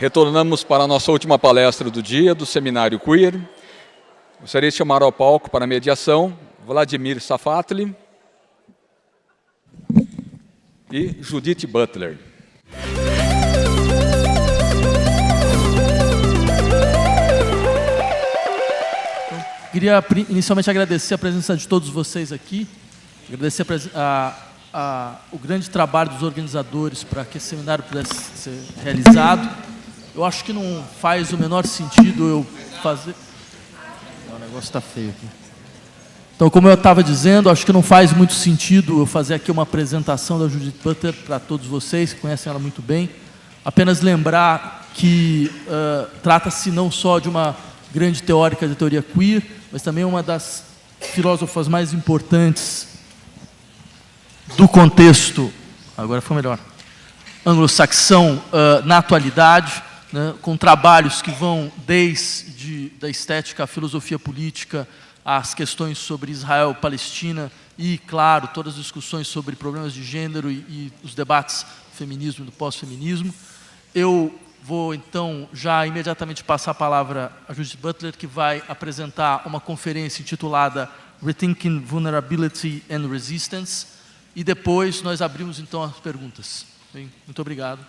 Retornamos para a nossa última palestra do dia, do Seminário Queer. Gostaria de chamar ao palco para a mediação Vladimir Safatli e Judith Butler. Queria inicialmente agradecer a presença de todos vocês aqui, agradecer o grande trabalho dos organizadores para que esse seminário pudesse ser realizado. Eu acho que não faz o menor sentido eu fazer... O negócio está feio aqui. Então, como eu estava dizendo, acho que não faz muito sentido eu fazer aqui uma apresentação da Judith Butler para todos vocês, que conhecem ela muito bem. Apenas lembrar que trata-se não só de uma grande teórica de teoria queer, mas também uma das filósofas mais importantes do contexto, agora foi melhor, anglo-saxão na atualidade, né, com trabalhos que vão desde da estética à filosofia política, às questões sobre Israel, Palestina e, claro, todas as discussões sobre problemas de gênero e os debates do feminismo e do pós-feminismo. Eu vou, então, já imediatamente passar a palavra a Judith Butler, que vai apresentar uma conferência intitulada Rethinking Vulnerability and Resistance, e depois nós abrimos, então, as perguntas. Bem, muito obrigado.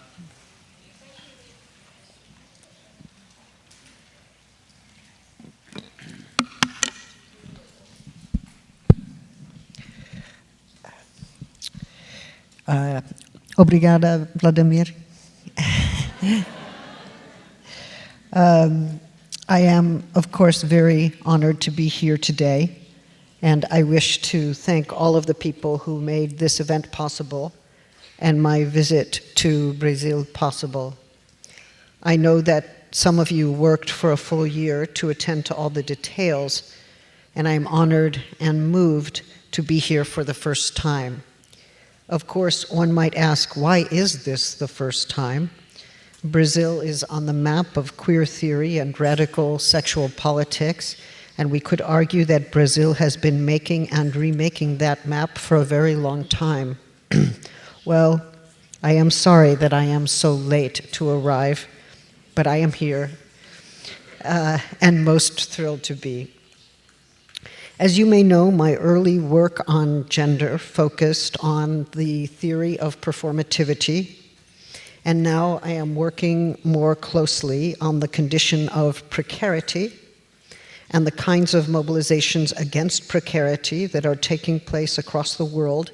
Obrigada, Vladimir. I am, of course, very honored to be here today, and I wish to thank all of the people who made this event possible and my visit to Brazil possible. I know that some of you worked for a full year to attend to all the details, and I am honored and moved to be here for the first time. Of course, one might ask, why is this the first time? Brazil is on the map of queer theory and radical sexual politics, and we could argue that Brazil has been making and remaking that map for a very long time. Well, I am sorry that I am so late to arrive, but I am here, and most thrilled to be. As you may know, my early work on gender focused on the theory of performativity, and now I am working more closely on the condition of precarity and the kinds of mobilizations against precarity that are taking place across the world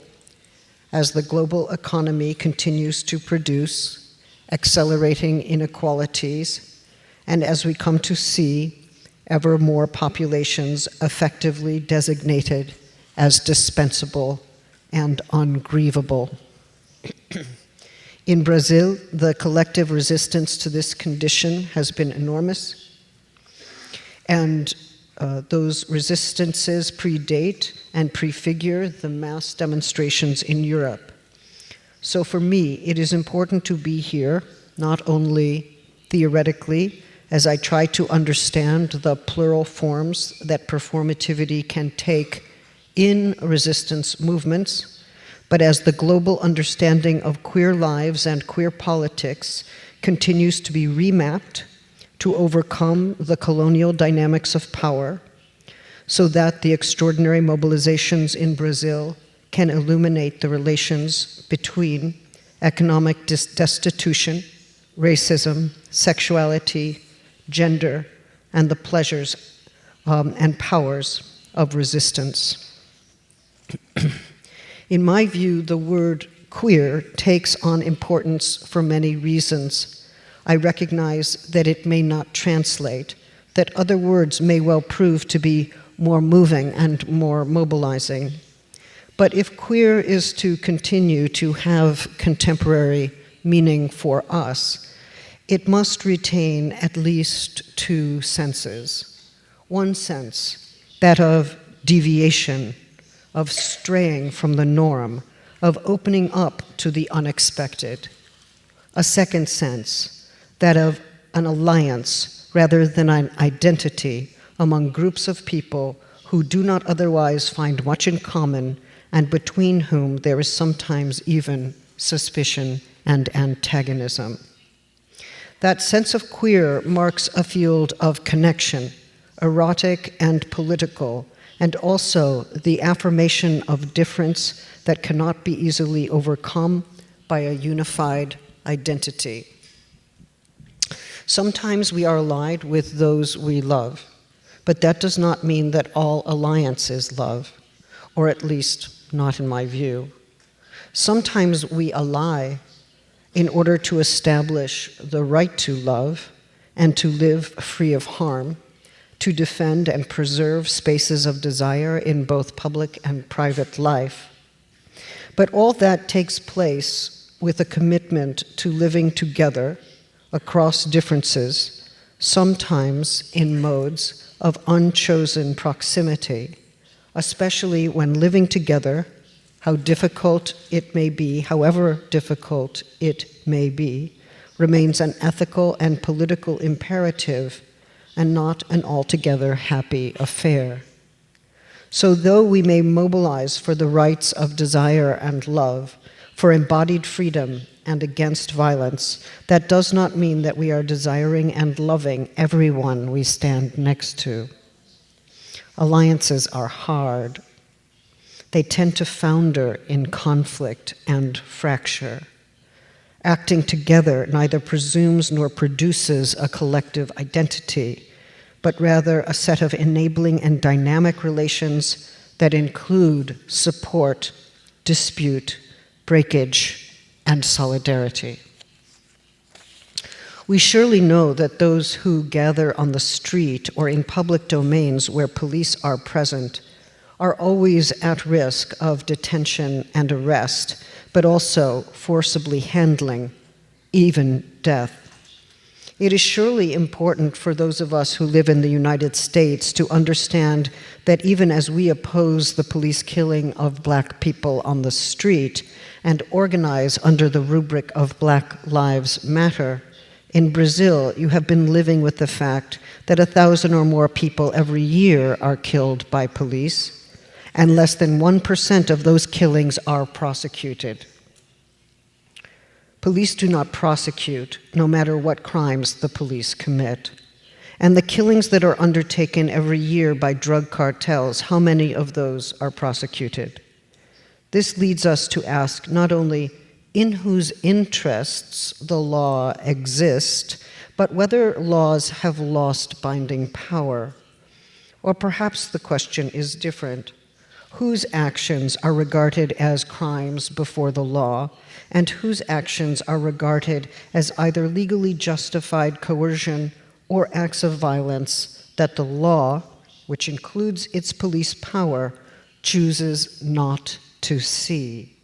as the global economy continues to produce accelerating inequalities, and as we come to see ever more populations effectively designated as dispensable and ungrievable. In Brazil, the collective resistance to this condition has been enormous, and those resistances predate and prefigure the mass demonstrations in Europe. So for me, it is important to be here, not only theoretically, as I try to understand the plural forms that performativity can take in resistance movements, but as the global understanding of queer lives and queer politics continues to be remapped to overcome the colonial dynamics of power, so that the extraordinary mobilizations in Brazil can illuminate the relations between economic destitution, racism, sexuality, gender, and the pleasures and powers of resistance. In my view, the word queer takes on importance for many reasons. I recognize that it may not translate, that other words may well prove to be more moving and more mobilizing. But if queer is to continue to have contemporary meaning for us, it must retain at least two senses. One sense, that of deviation, of straying from the norm, of opening up to the unexpected. A second sense, that of an alliance rather than an identity among groups of people who do not otherwise find much in common and between whom there is sometimes even suspicion and antagonism. That sense of queer marks a field of connection, erotic and political, and also the affirmation of difference that cannot be easily overcome by a unified identity. Sometimes we are allied with those we love, but that does not mean that all alliance is love, or at least not in my view. Sometimes we ally in order to establish the right to love and to live free of harm, to defend and preserve spaces of desire in both public and private life. But all that takes place with a commitment to living together across differences, sometimes in modes of unchosen proximity, especially when living together, how difficult it may be, however difficult it may be, remains an ethical and political imperative and not an altogether happy affair. So though we may mobilize for the rights of desire and love, for embodied freedom and against violence, that does not mean that we are desiring and loving everyone we stand next to. Alliances are hard. They tend to founder in conflict and fracture. Acting together neither presumes nor produces a collective identity, but rather a set of enabling and dynamic relations that include support, dispute, breakage, and solidarity. We surely know that those who gather on the street or in public domains where police are present are always at risk of detention and arrest, but also forcibly handling, even death. It is surely important for those of us who live in the United States to understand that even as we oppose the police killing of Black people on the street and organize under the rubric of Black Lives Matter, in Brazil, you have been living with the fact that 1,000 or more people every year are killed by police, and less than 1% of those killings are prosecuted. Police do not prosecute, no matter what crimes the police commit. And the killings that are undertaken every year by drug cartels, how many of those are prosecuted? This leads us to ask not only in whose interests the law exists, but whether laws have lost binding power. Or perhaps the question is different. Whose actions are regarded as crimes before the law, and whose actions are regarded as either legally justified coercion or acts of violence that the law, which includes its police power, chooses not to see?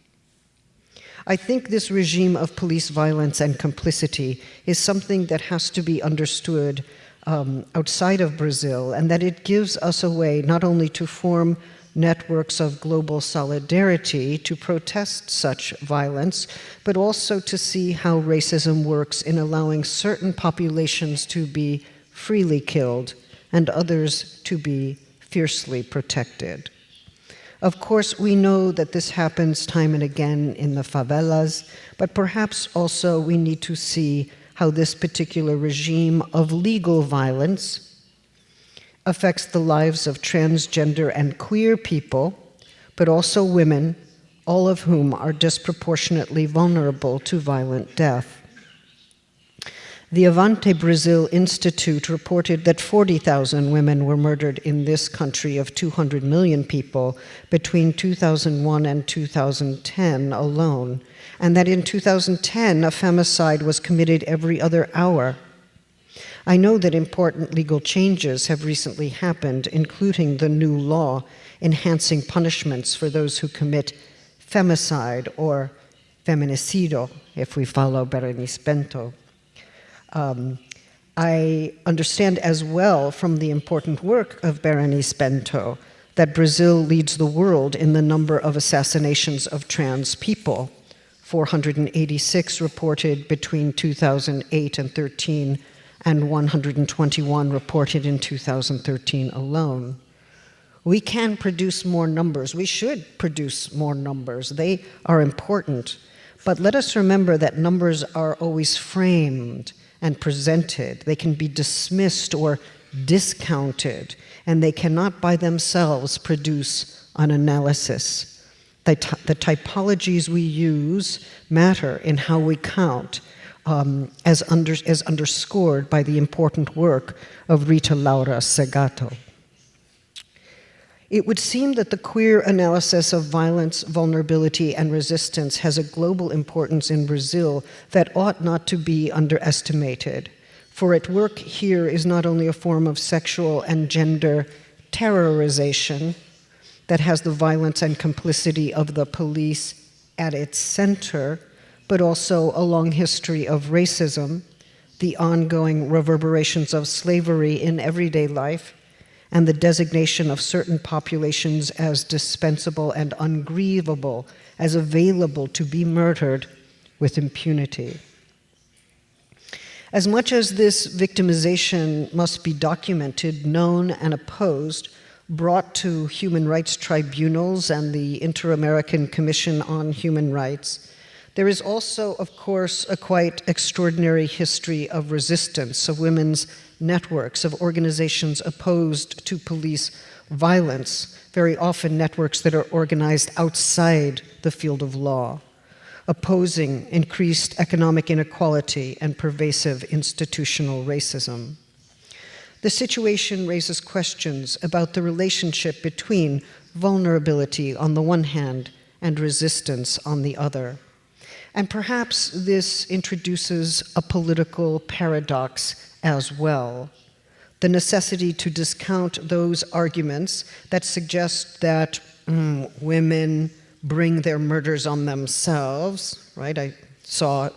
I think this regime of police violence and complicity is something that has to be understood outside of Brazil, and that it gives us a way not only to form networks of global solidarity to protest such violence, but also to see how racism works in allowing certain populations to be freely killed and others to be fiercely protected. Of course, we know that this happens time and again in the favelas, but perhaps also we need to see how this particular regime of legal violence affects the lives of transgender and queer people, but also women, all of whom are disproportionately vulnerable to violent death. The Avante Brazil Institute reported that 40,000 women were murdered in this country of 200 million people between 2001 and 2010 alone, and that in 2010 a femicide was committed every other hour. I know that important legal changes have recently happened, including the new law enhancing punishments for those who commit femicide or feminicidio, if we follow Berenice Bento. I understand as well from the important work of Berenice Bento that Brazil leads the world in the number of assassinations of trans people, 486 reported between 2008 and 13, and 121 reported in 2013 alone. We can produce more numbers. We should produce more numbers. They are important. But let us remember that numbers are always framed and presented. They can be dismissed or discounted, and they cannot by themselves produce an analysis. The typologies we use matter in how we count, as underscored by the important work of Rita Laura Segato. It would seem that the queer analysis of violence, vulnerability, and resistance has a global importance in Brazil that ought not to be underestimated. For at work here is not only a form of sexual and gender terrorization that has the violence and complicity of the police at its center, but also a long history of racism, the ongoing reverberations of slavery in everyday life, and the designation of certain populations as dispensable and ungrievable, as available to be murdered with impunity. As much as this victimization must be documented, known, and opposed, brought to human rights tribunals and the Inter-American Commission on Human Rights, there is also, of course, a quite extraordinary history of resistance, of women's networks, of organizations opposed to police violence, very often networks that are organized outside the field of law, opposing increased economic inequality and pervasive institutional racism. The situation raises questions about the relationship between vulnerability on the one hand and resistance on the other. And perhaps this introduces a political paradox as well, the necessity to discount those arguments that suggest that women bring their murders on themselves, right? I saw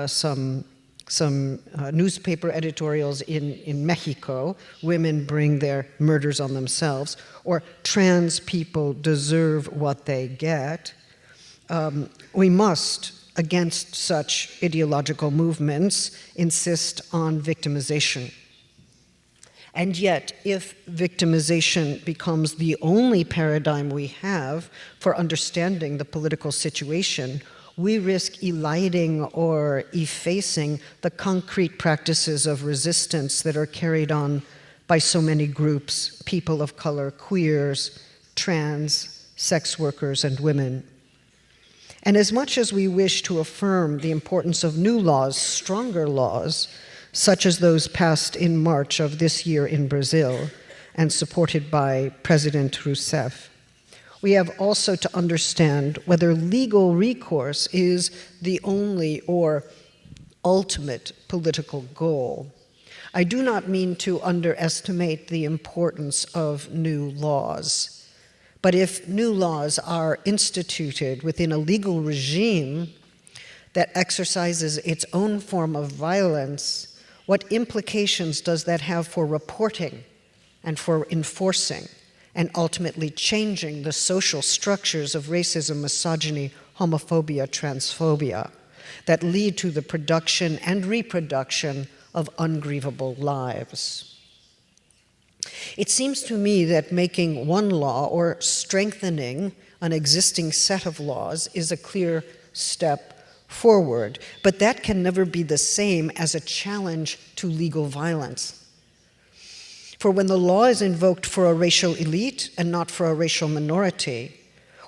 some newspaper editorials in Mexico, women bring their murders on themselves, or trans people deserve what they get. We must, against such ideological movements, insist on victimization. And yet, if victimization becomes the only paradigm we have for understanding the political situation, we risk eliding or effacing the concrete practices of resistance that are carried on by so many groups, people of color, queers, trans, sex workers, and women. And as much as we wish to affirm the importance of new laws, stronger laws, such as those passed in March of this year in Brazil and supported by President Rousseff, we have also to understand whether legal recourse is the only or ultimate political goal. I do not mean to underestimate the importance of new laws. But if new laws are instituted within a legal regime that exercises its own form of violence, what implications does that have for reporting and for enforcing and ultimately changing the social structures of racism, misogyny, homophobia, transphobia that lead to the production and reproduction of ungrievable lives? It seems to me that making one law or strengthening an existing set of laws is a clear step forward, but that can never be the same as a challenge to legal violence. For when the law is invoked for a racial elite and not for a racial minority,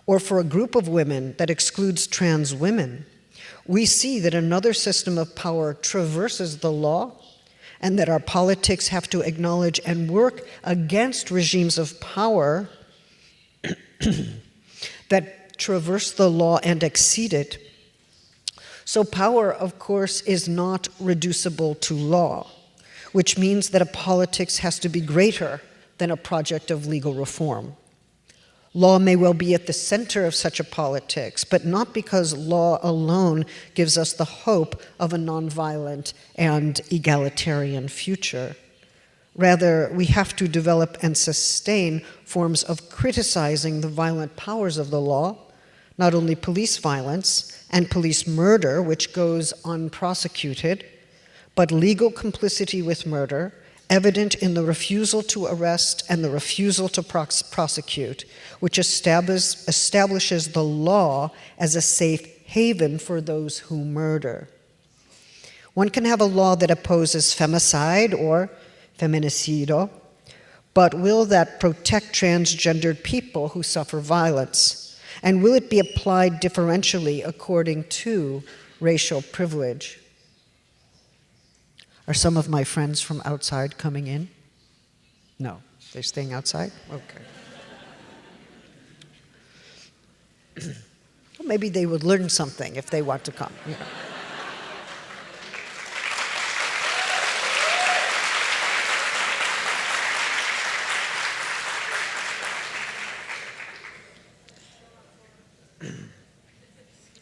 or for a group of women that excludes trans women, we see that another system of power traverses the law, and that our politics have to acknowledge and work against regimes of power that traverse the law and exceed it. So power, of course, is not reducible to law, which means that a politics has to be greater than a project of legal reform. Law may well be at the center of such a politics, but not because law alone gives us the hope of a nonviolent and egalitarian future. Rather, we have to develop and sustain forms of criticizing the violent powers of the law, not only police violence and police murder, which goes unprosecuted, but legal complicity with murder, evident in the refusal to arrest and the refusal to prosecute, which establishes the law as a safe haven for those who murder. One can have a law that opposes femicide or feminicidio, but will that protect transgendered people who suffer violence? And will it be applied differentially according to racial privilege? Are some of my friends from outside coming in? No, they're staying outside? Okay. Well, maybe they would learn something if they want to come. Yeah.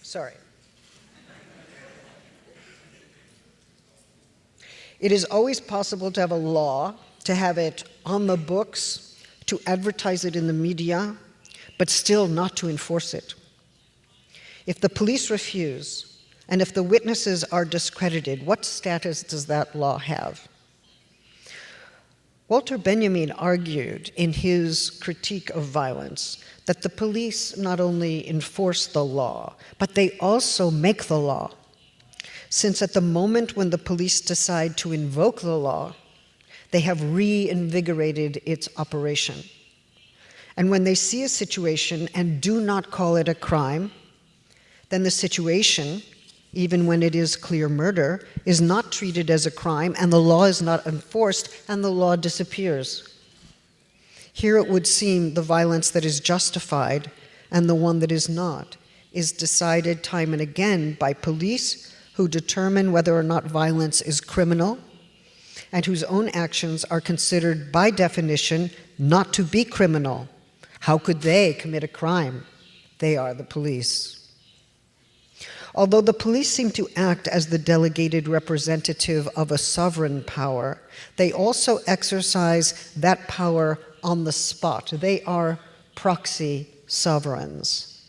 Sorry. It is always possible to have a law, to have it on the books, to advertise it in the media, but still not to enforce it. If the police refuse, and if the witnesses are discredited, what status does that law have? Walter Benjamin argued in his critique of violence that the police not only enforce the law, but they also make the law. Since at the moment when the police decide to invoke the law, they have reinvigorated its operation. And when they see a situation and do not call it a crime, then the situation, even when it is clear murder, is not treated as a crime, and the law is not enforced, and the law disappears. Here it would seem the violence that is justified and the one that is not is decided time and again by police who determine whether or not violence is criminal and whose own actions are considered by definition not to be criminal. How could they commit a crime? They are the police. Although the police seem to act as the delegated representative of a sovereign power, they also exercise that power on the spot. They are proxy sovereigns.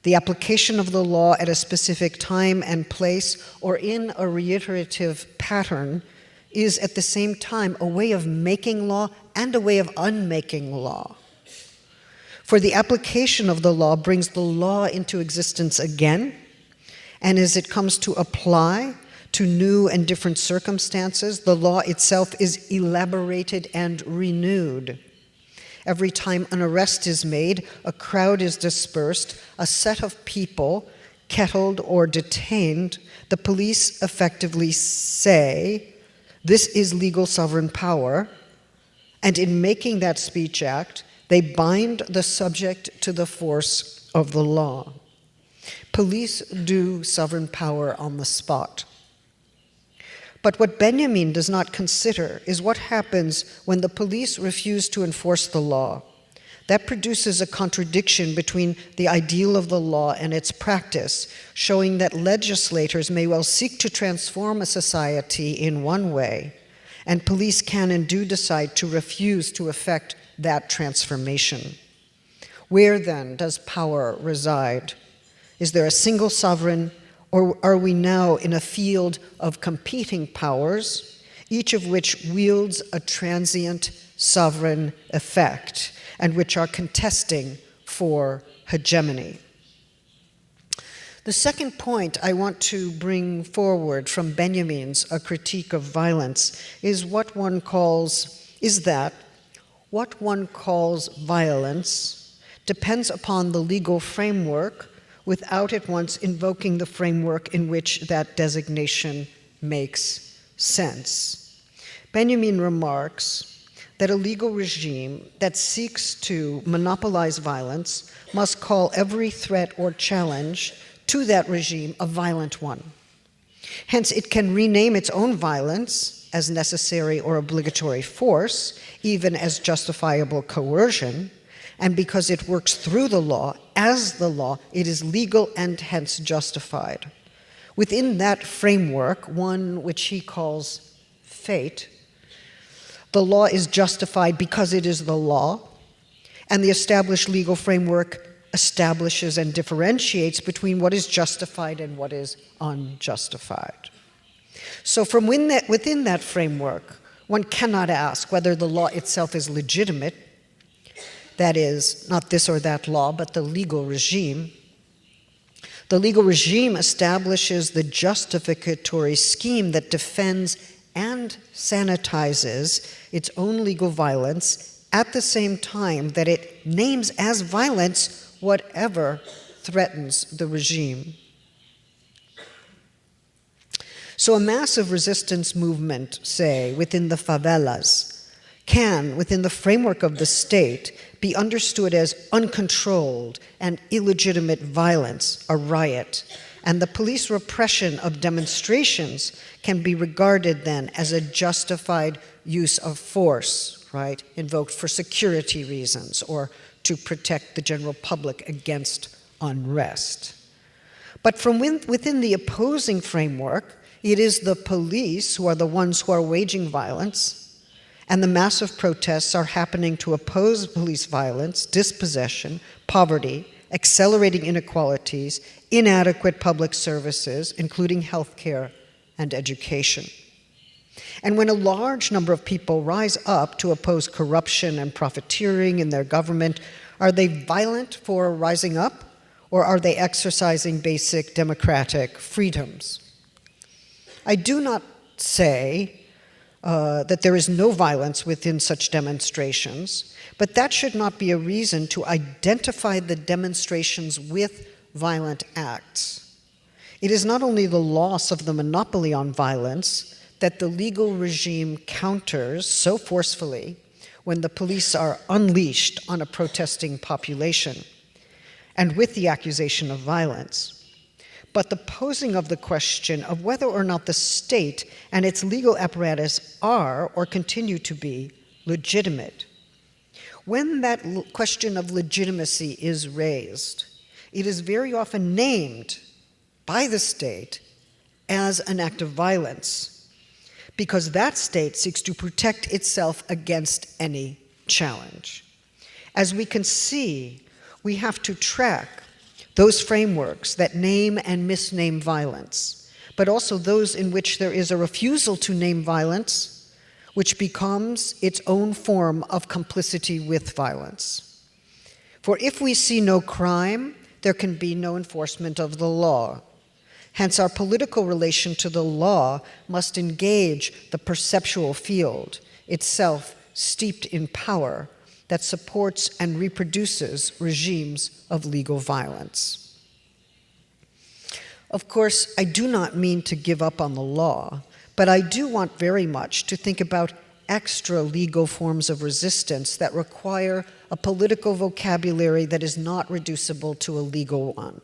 The application of the law at a specific time and place or in a reiterative pattern is at the same time a way of making law and a way of unmaking law. For the application of the law brings the law into existence again, and as it comes to apply to new and different circumstances, the law itself is elaborated and renewed. Every time an arrest is made, a crowd is dispersed, a set of people kettled or detained, the police effectively say, this is legal sovereign power, and in making that speech act, they bind the subject to the force of the law. Police do sovereign power on the spot. But what Benjamin does not consider is what happens when the police refuse to enforce the law. That produces a contradiction between the ideal of the law and its practice, showing that legislators may well seek to transform a society in one way, and police can and do decide to refuse to effect that transformation. Where then does power reside? Is there a single sovereign, or are we now in a field of competing powers, each of which wields a transient sovereign effect, and which are contesting for hegemony? The second point I want to bring forward from Benjamin's A Critique of Violence is what one calls violence depends upon the legal framework without at once invoking the framework in which that designation makes sense. Benjamin remarks that a legal regime that seeks to monopolize violence must call every threat or challenge to that regime a violent one. Hence, it can rename its own violence as necessary or obligatory force, even as justifiable coercion, and because it works through the law, as the law, it is legal and hence justified. Within that framework, one which he calls fate, the law is justified because it is the law, and the established legal framework establishes and differentiates between what is justified and what is unjustified. So from within that framework, one cannot ask whether the law itself is legitimate, that is, not this or that law, but the legal regime. The legal regime establishes the justificatory scheme that defends and sanitizes its own legal violence at the same time that it names as violence whatever threatens the regime. So a massive resistance movement, say, within the favelas, can, within the framework of the state, be understood as uncontrolled and illegitimate violence, a riot, and the police repression of demonstrations can be regarded then as a justified use of force, right, invoked for security reasons or to protect the general public against unrest. But from within the opposing framework, it is the police who are the ones who are waging violence, and the massive protests are happening to oppose police violence, dispossession, poverty, accelerating inequalities, inadequate public services, including healthcare and education. And when a large number of people rise up to oppose corruption and profiteering in their government, are they violent for rising up, or are they exercising basic democratic freedoms? I do not say that there is no violence within such demonstrations, but that should not be a reason to identify the demonstrations with violent acts. It is not only the loss of the monopoly on violence that the legal regime counters so forcefully when the police are unleashed on a protesting population, and with the accusation of violence, but the posing of the question of whether or not the state and its legal apparatus are or continue to be legitimate. When that question of legitimacy is raised, it is very often named by the state as an act of violence, because that state seeks to protect itself against any challenge. As we can see, we have to track those frameworks that name and misname violence, but also those in which there is a refusal to name violence, which becomes its own form of complicity with violence. For if we see no crime, there can be no enforcement of the law. Hence, our political relation to the law must engage the perceptual field, itself steeped in power, that supports and reproduces regimes of legal violence. Of course, I do not mean to give up on the law, but I do want very much to think about extra legal forms of resistance that require a political vocabulary that is not reducible to a legal one.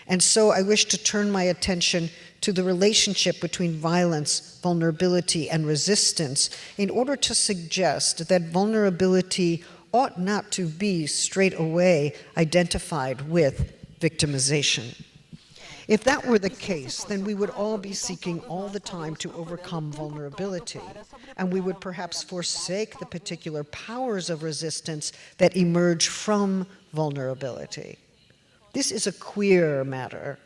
And so I wish to turn my attention to the relationship between violence, vulnerability, and resistance in order to suggest that vulnerability ought not to be straight away identified with victimization. If that were the case, then we would all be seeking all the time to overcome vulnerability, and we would perhaps forsake the particular powers of resistance that emerge from vulnerability. This is a queer matter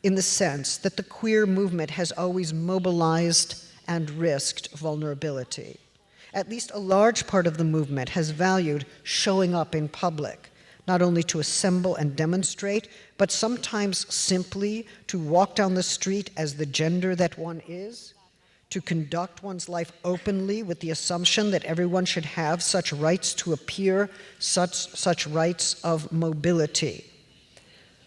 in the sense that the queer movement has always mobilized and risked vulnerability. At least a large part of the movement has valued showing up in public, not only to assemble and demonstrate, but sometimes simply to walk down the street as the gender that one is, to conduct one's life openly with the assumption that everyone should have such rights to appear, such rights of mobility.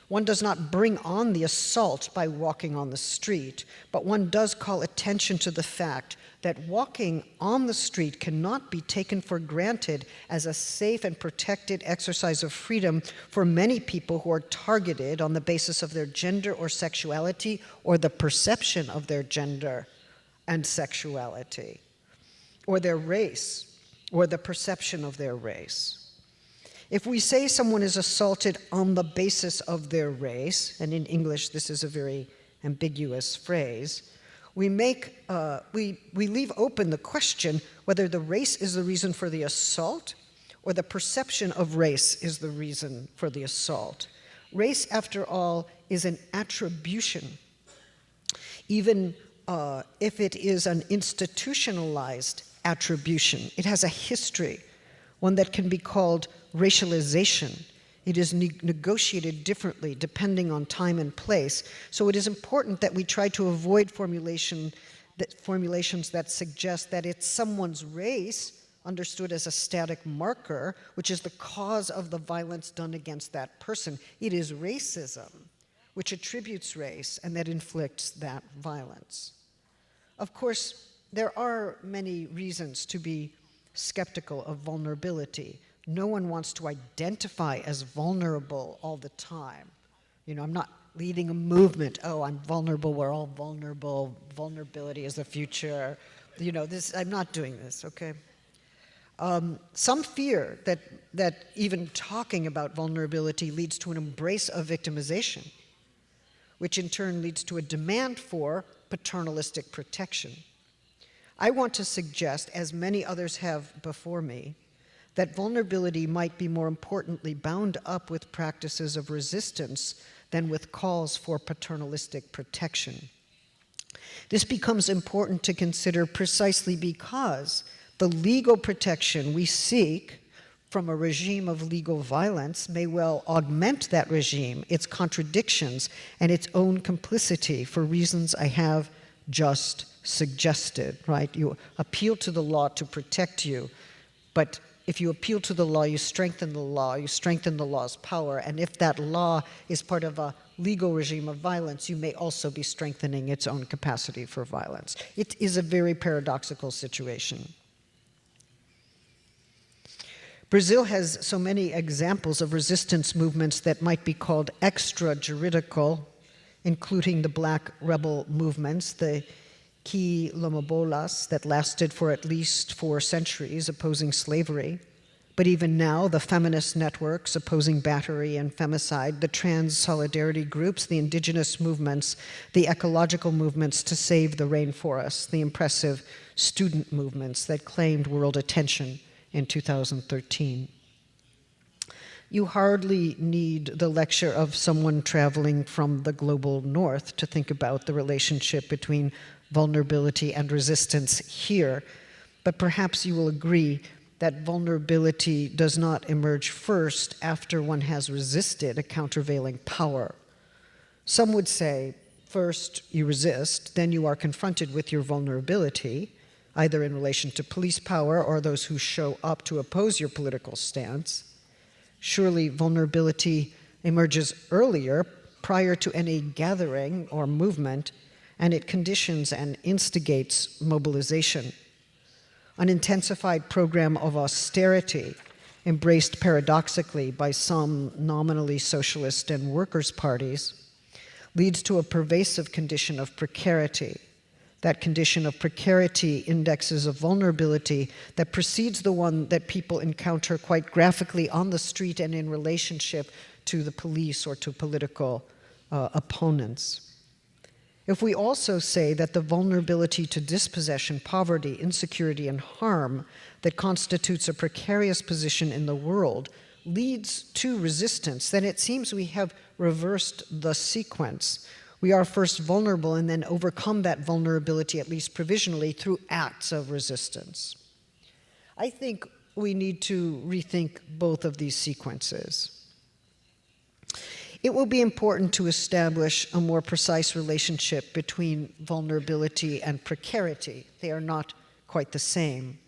One does not bring on the assault by walking on the street, but one does call attention to the fact that walking on the street cannot be taken for granted as a safe and protected exercise of freedom for many people who are targeted on the basis of their gender or sexuality or the perception of their gender and sexuality, or their race, or the perception of their race. If we say someone is assaulted on the basis of their race, and in English this is a very ambiguous phrase, we leave open the question whether the race is the reason for the assault or the perception of race is the reason for the assault. Race, after all, is an attribution, even if it is an institutionalized attribution. It has a history, one that can be called racialization, It is negotiated differently depending on time and place. So it is important that we try to avoid formulations that suggest that it's someone's race understood as a static marker, which is the cause of the violence done against that person. It is racism, which attributes race and that inflicts that violence. Of course, there are many reasons to be skeptical of vulnerability. No one wants to identify as vulnerable all the time. You know, I'm not leading a movement, oh, I'm vulnerable, we're all vulnerable, vulnerability is the future. You know, I'm not doing this, okay? Some fear that even talking about vulnerability leads to an embrace of victimization, which in turn leads to a demand for paternalistic protection. I want to suggest, as many others have before me, that vulnerability might be more importantly bound up with practices of resistance than with calls for paternalistic protection. This becomes important to consider precisely because the legal protection we seek from a regime of legal violence may well augment that regime, its contradictions, and its own complicity for reasons I have just suggested, right? You appeal to the law to protect you, but if you appeal to the law, you strengthen the law, you strengthen the law's power, and if that law is part of a legal regime of violence, you may also be strengthening its own capacity for violence. It is a very paradoxical situation. Brazil has so many examples of resistance movements that might be called extra-juridical, including the Black rebel movements, the quilombolas that lasted for at least 4 centuries opposing slavery. But even now, the feminist networks opposing battery and femicide, the trans solidarity groups, the indigenous movements, the ecological movements to save the rainforests, the impressive student movements that claimed world attention in 2013. You hardly need the lecture of someone traveling from the global north to think about the relationship between vulnerability and resistance here, but perhaps you will agree that vulnerability does not emerge first after one has resisted a countervailing power. Some would say, first you resist, then you are confronted with your vulnerability, either in relation to police power or those who show up to oppose your political stance. Surely vulnerability emerges earlier, prior to any gathering or movement, and it conditions and instigates mobilization. An intensified program of austerity, embraced paradoxically by some nominally socialist and workers' parties, leads to a pervasive condition of precarity. That condition of precarity indexes a vulnerability that precedes the one that people encounter quite graphically on the street and in relationship to the police or to political opponents. If we also say that the vulnerability to dispossession, poverty, insecurity, and harm that constitutes a precarious position in the world leads to resistance, then it seems we have reversed the sequence. We are first vulnerable and then overcome that vulnerability, at least provisionally, through acts of resistance. I think we need to rethink both of these sequences. It will be important to establish a more precise relationship between vulnerability and precarity. They are not quite the same.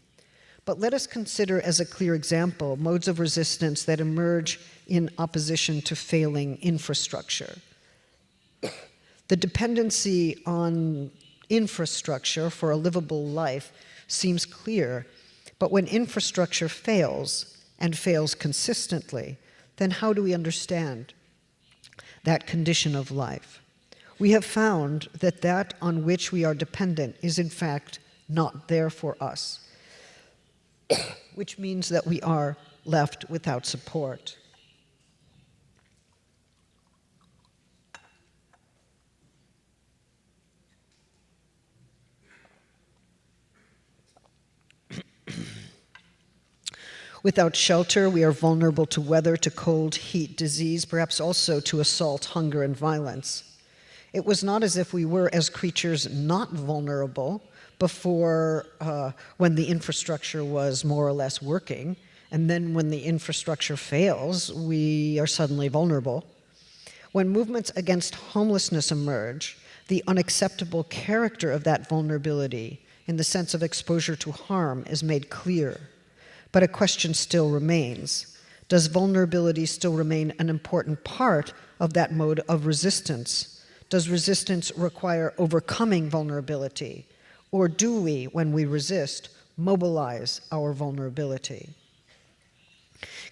But let us consider as a clear example modes of resistance that emerge in opposition to failing infrastructure. The dependency on infrastructure for a livable life seems clear, but when infrastructure fails, and fails consistently, then how do we understand that condition of life? We have found that that on which we are dependent is in fact not there for us, which means that we are left without support. Without shelter, we are vulnerable to weather, to cold, heat, disease, perhaps also to assault, hunger, and violence. It was not as if we were, as creatures, not vulnerable before when the infrastructure was more or less working, And then when the infrastructure fails, we are suddenly vulnerable. When movements against homelessness emerge, the unacceptable character of that vulnerability in the sense of exposure to harm is made clear. But a question still remains. Does vulnerability still remain an important part of that mode of resistance? Does resistance require overcoming vulnerability? Or do we, when we resist, mobilize our vulnerability?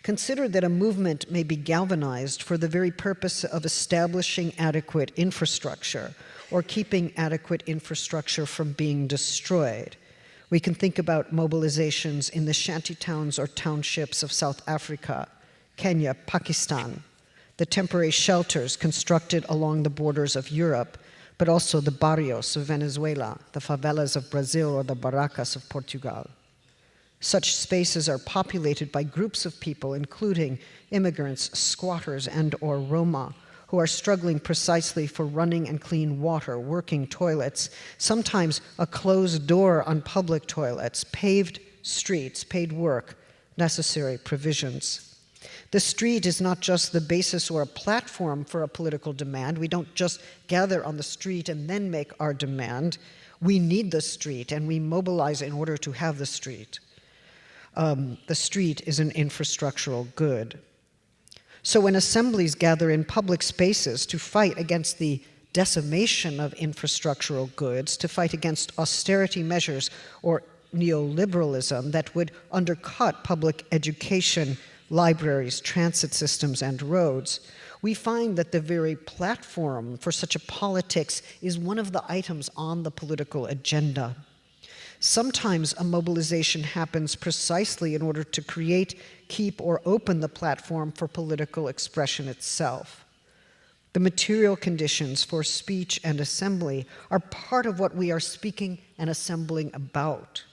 Consider that a movement may be galvanized for the very purpose of establishing adequate infrastructure or keeping adequate infrastructure from being destroyed. We can think about mobilizations in the shanty towns or townships of South Africa, Kenya, Pakistan, the temporary shelters constructed along the borders of Europe, but also the barrios of Venezuela, the favelas of Brazil, or the barracas of Portugal. Such spaces are populated by groups of people, including immigrants, squatters, and/or Roma, who are struggling precisely for running and clean water, working toilets, sometimes a closed door on public toilets, paved streets, paid work, necessary provisions. The street is not just the basis or a platform for a political demand. We don't just gather on the street and then make our demand. We need the street, and we mobilize in order to have the street. The street is an infrastructural good. So when assemblies gather in public spaces to fight against the decimation of infrastructural goods, to fight against austerity measures or neoliberalism that would undercut public education, libraries, transit systems, and roads, we find that the very platform for such a politics is one of the items on the political agenda. Sometimes a mobilization happens precisely in order to create, keep, or open the platform for political expression itself. The material conditions for speech and assembly are part of what we are speaking and assembling about.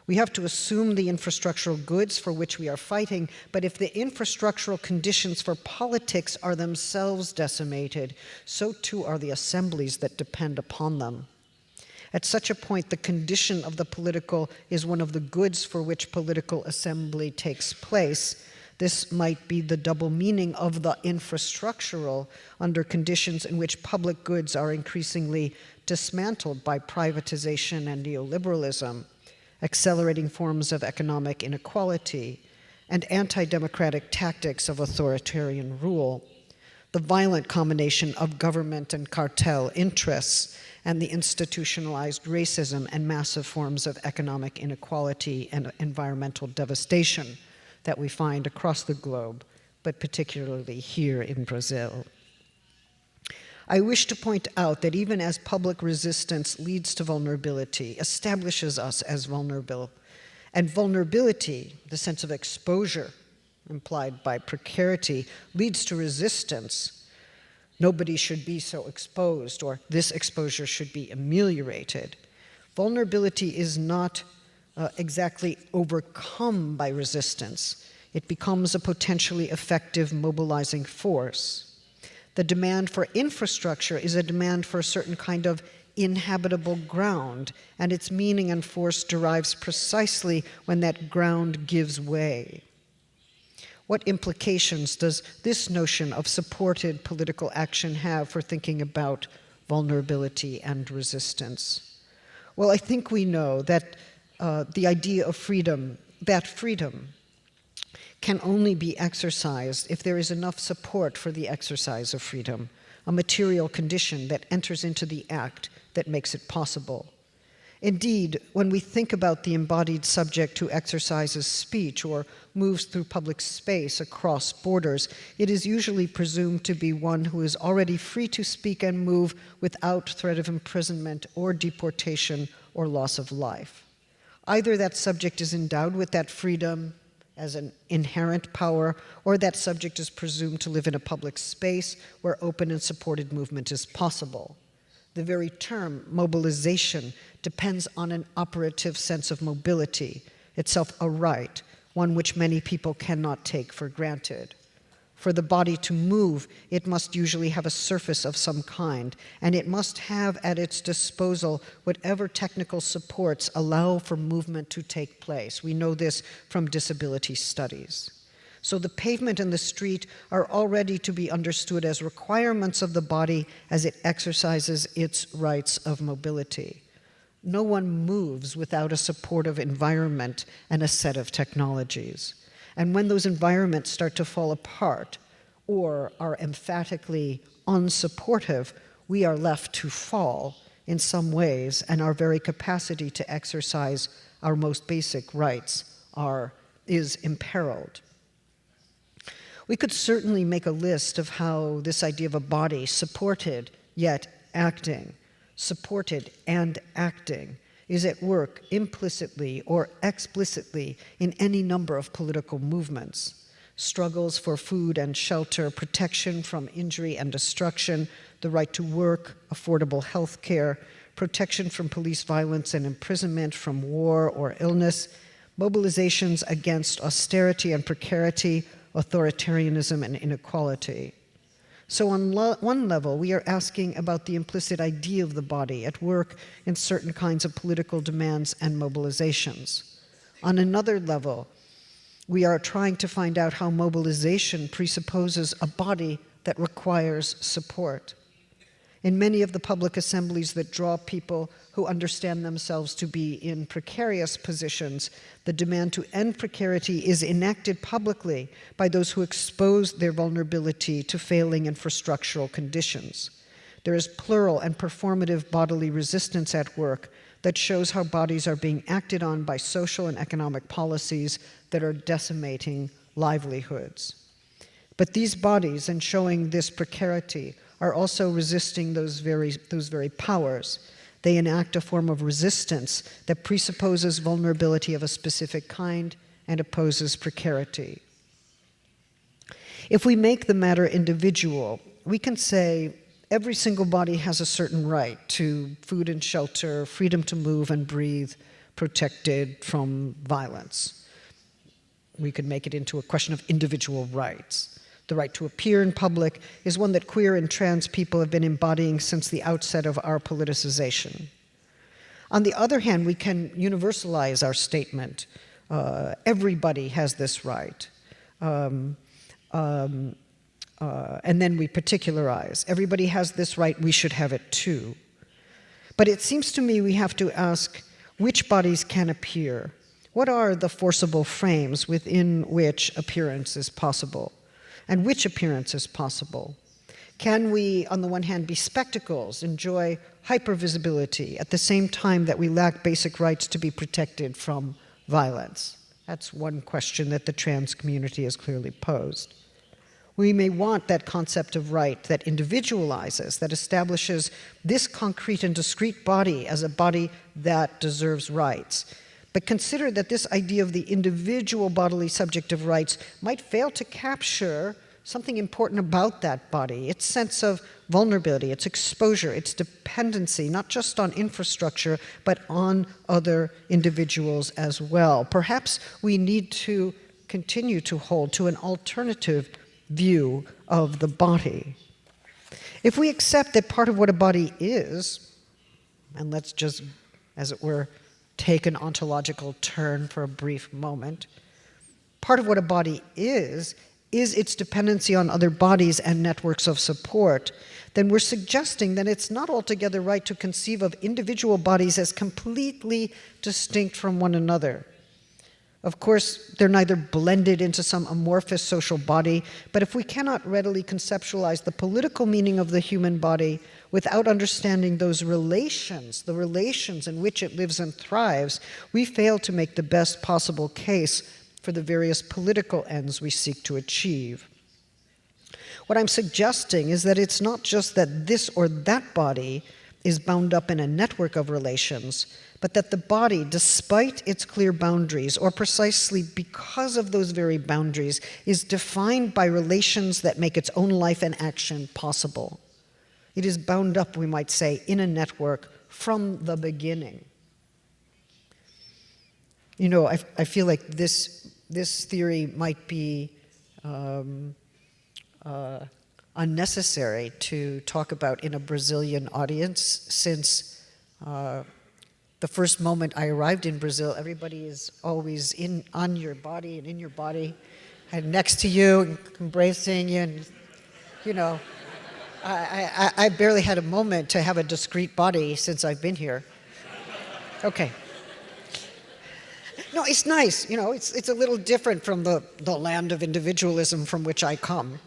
We have to assume the infrastructural goods for which we are fighting, but if the infrastructural conditions for politics are themselves decimated, so too are the assemblies that depend upon them. At such a point, the condition of the political is one of the goods for which political assembly takes place. This might be the double meaning of the infrastructural under conditions in which public goods are increasingly dismantled by privatization and neoliberalism, accelerating forms of economic inequality, and anti-democratic tactics of authoritarian rule. The violent combination of government and cartel interests and the institutionalized racism and massive forms of economic inequality and environmental devastation that we find across the globe, but particularly here in Brazil. I wish to point out that even as public resistance leads to vulnerability, establishes us as vulnerable, and vulnerability, the sense of exposure implied by precarity, leads to resistance. Nobody should be so exposed, or this exposure should be ameliorated. Vulnerability is not exactly overcome by resistance. It becomes a potentially effective mobilizing force. The demand for infrastructure is a demand for a certain kind of inhabitable ground, and its meaning and force derives precisely when that ground gives way. What implications does this notion of supported political action have for thinking about vulnerability and resistance? Well, I think we know that the idea of freedom, that freedom, can only be exercised if there is enough support for the exercise of freedom, a material condition that enters into the act that makes it possible. Indeed, when we think about the embodied subject who exercises speech or moves through public space across borders, it is usually presumed to be one who is already free to speak and move without threat of imprisonment or deportation or loss of life. Either that subject is endowed with that freedom as an inherent power, or that subject is presumed to live in a public space where open and supported movement is possible. The very term mobilization depends on an operative sense of mobility, itself a right, one which many people cannot take for granted. For the body to move, it must usually have a surface of some kind, and it must have at its disposal whatever technical supports allow for movement to take place. We know this from disability studies. So the pavement and the street are already to be understood as requirements of the body as it exercises its rights of mobility. No one moves without a supportive environment and a set of technologies. And when those environments start to fall apart or are emphatically unsupportive, we are left to fall in some ways, and our very capacity to exercise our most basic rights is imperiled. We could certainly make a list of how this idea of a body supported yet acting, supported and acting, is at work implicitly or explicitly in any number of political movements. Struggles for food and shelter, protection from injury and destruction, the right to work, affordable health care, protection from police violence and imprisonment, from war or illness, mobilizations against austerity and precarity, authoritarianism and inequality. So on one level, we are asking about the implicit idea of the body at work in certain kinds of political demands and mobilizations. On another level, we are trying to find out how mobilization presupposes a body that requires support. In many of the public assemblies that draw people who understand themselves to be in precarious positions, the demand to end precarity is enacted publicly by those who expose their vulnerability to failing infrastructural conditions. There is plural and performative bodily resistance at work that shows how bodies are being acted on by social and economic policies that are decimating livelihoods. But these bodies, in showing this precarity, are also resisting those very powers. They enact a form of resistance that presupposes vulnerability of a specific kind and opposes precarity. If we make the matter individual, we can say every single body has a certain right to food and shelter, freedom to move and breathe, protected from violence. We could make it into a question of individual rights. The right to appear in public is one that queer and trans people have been embodying since the outset of our politicization. On the other hand, we can universalize our statement. Everybody has this right. And then we particularize. Everybody has this right, we should have it too. But it seems to me we have to ask which bodies can appear. What are the forcible frames within which appearance is possible? And which appearance is possible? Can we, on the one hand, be spectacles, enjoy hypervisibility, at the same time that we lack basic rights to be protected from violence? That's one question that the trans community has clearly posed. We may want that concept of right that individualizes, that establishes this concrete and discrete body as a body that deserves rights. But consider that this idea of the individual bodily subject of rights might fail to capture something important about that body, its sense of vulnerability, its exposure, its dependency, not just on infrastructure, but on other individuals as well. Perhaps we need to continue to hold to an alternative view of the body. If we accept that part of what a body is, and let's just, as it were, take an ontological turn for a brief moment, part of what a body is its dependency on other bodies and networks of support, then we're suggesting that it's not altogether right to conceive of individual bodies as completely distinct from one another. Of course, they're neither blended into some amorphous social body, but if we cannot readily conceptualize the political meaning of the human body without understanding those relations, the relations in which it lives and thrives, we fail to make the best possible case for the various political ends we seek to achieve. What I'm suggesting is that it's not just that this or that body is bound up in a network of relations, but that the body, despite its clear boundaries, or precisely because of those very boundaries, is defined by relations that make its own life and action possible. It is bound up, we might say, in a network from the beginning. You know, I feel like this theory might be unnecessary to talk about in a Brazilian audience, since the first moment I arrived in Brazil, everybody is always on your body and in your body, and next to you, and embracing you, and you know, I barely had a moment to have a discrete body since I've been here. Okay. No, it's nice, you know, it's a little different from the land of individualism from which I come.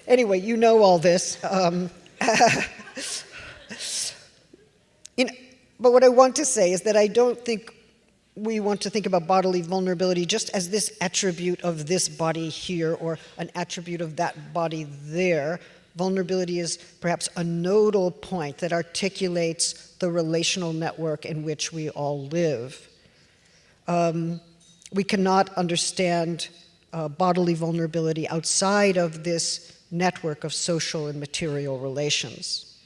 Anyway, you know all this. But what I want to say is that I don't think we want to think about bodily vulnerability just as this attribute of this body here or an attribute of that body there. Vulnerability is perhaps a nodal point that articulates the relational network in which we all live. We cannot understand bodily vulnerability outside of this network of social and material relations.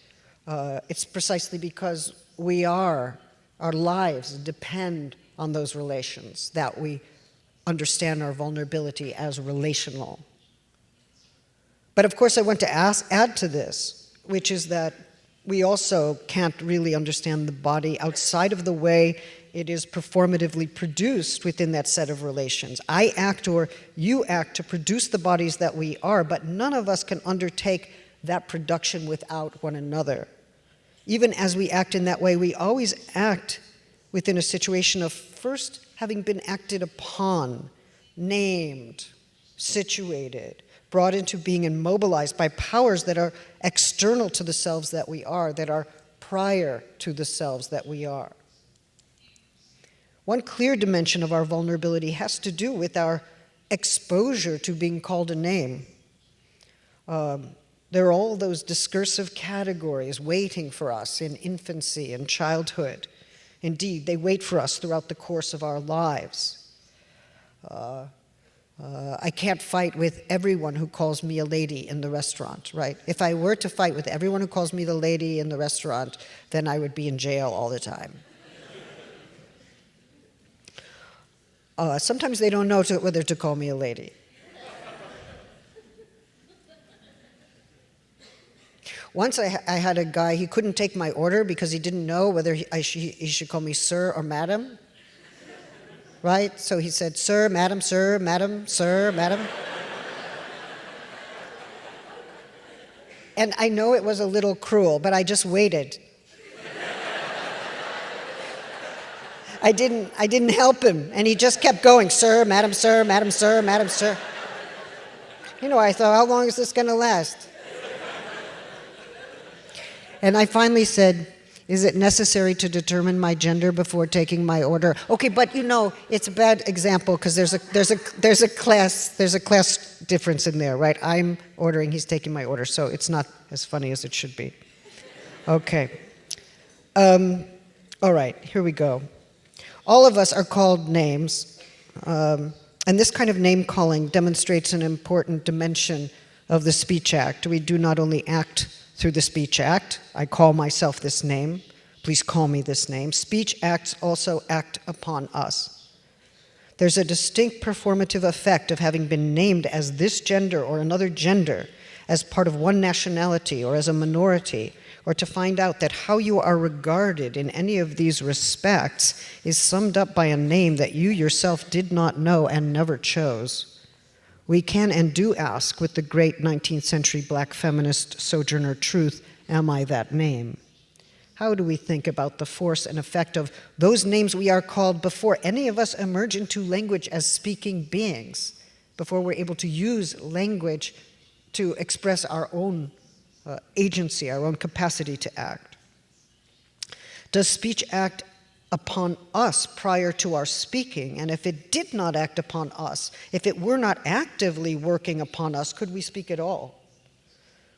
It's precisely because our lives depend on those relations that we understand our vulnerability as relational. But of course I want to add to this, which is that we also can't really understand the body outside of the way it is performatively produced within that set of relations. I act or you act to produce the bodies that we are, but none of us can undertake that production without one another. Even as we act in that way, we always act within a situation of first having been acted upon, named, situated, brought into being and mobilized by powers that are external to the selves that we are, that are prior to the selves that we are. One clear dimension of our vulnerability has to do with our exposure to being called a name. There are all those discursive categories waiting for us in infancy and childhood. Indeed, they wait for us throughout the course of our lives. I can't fight with everyone who calls me a lady in the restaurant, right? If I were to fight with everyone who calls me the lady in the restaurant, then I would be in jail all the time. Sometimes they don't know whether to call me a lady. Once I had a guy, he couldn't take my order because he didn't know whether he should call me sir or madam. Right? So he said, sir, madam, sir, madam, sir, madam. And I know it was a little cruel, but I just waited. I didn't help him, and he just kept going, sir, madam, sir, madam, sir, madam, sir. You know, I thought, how long is this going to last? And I finally said, is it necessary to determine my gender before taking my order? Okay, but you know, it's a bad example because there's a class difference in there, right? I'm ordering, he's taking my order, so it's not as funny as it should be. Okay. All right, here we go. All of us are called names, and this kind of name calling demonstrates an important dimension of the speech act. We do not only act through the speech act. I call myself this name. Please call me this name. Speech acts also act upon us. There's a distinct performative effect of having been named as this gender or another gender, as part of one nationality or as a minority, or to find out that how you are regarded in any of these respects is summed up by a name that you yourself did not know and never chose. We can and do ask with the great 19th century black feminist Sojourner Truth, am I that name? How do we think about the force and effect of those names we are called before any of us emerge into language as speaking beings, before we're able to use language to express our own agency, our own capacity to act? Does speech act upon us prior to our speaking? And if it did not act upon us, if it were not actively working upon us, could we speak at all?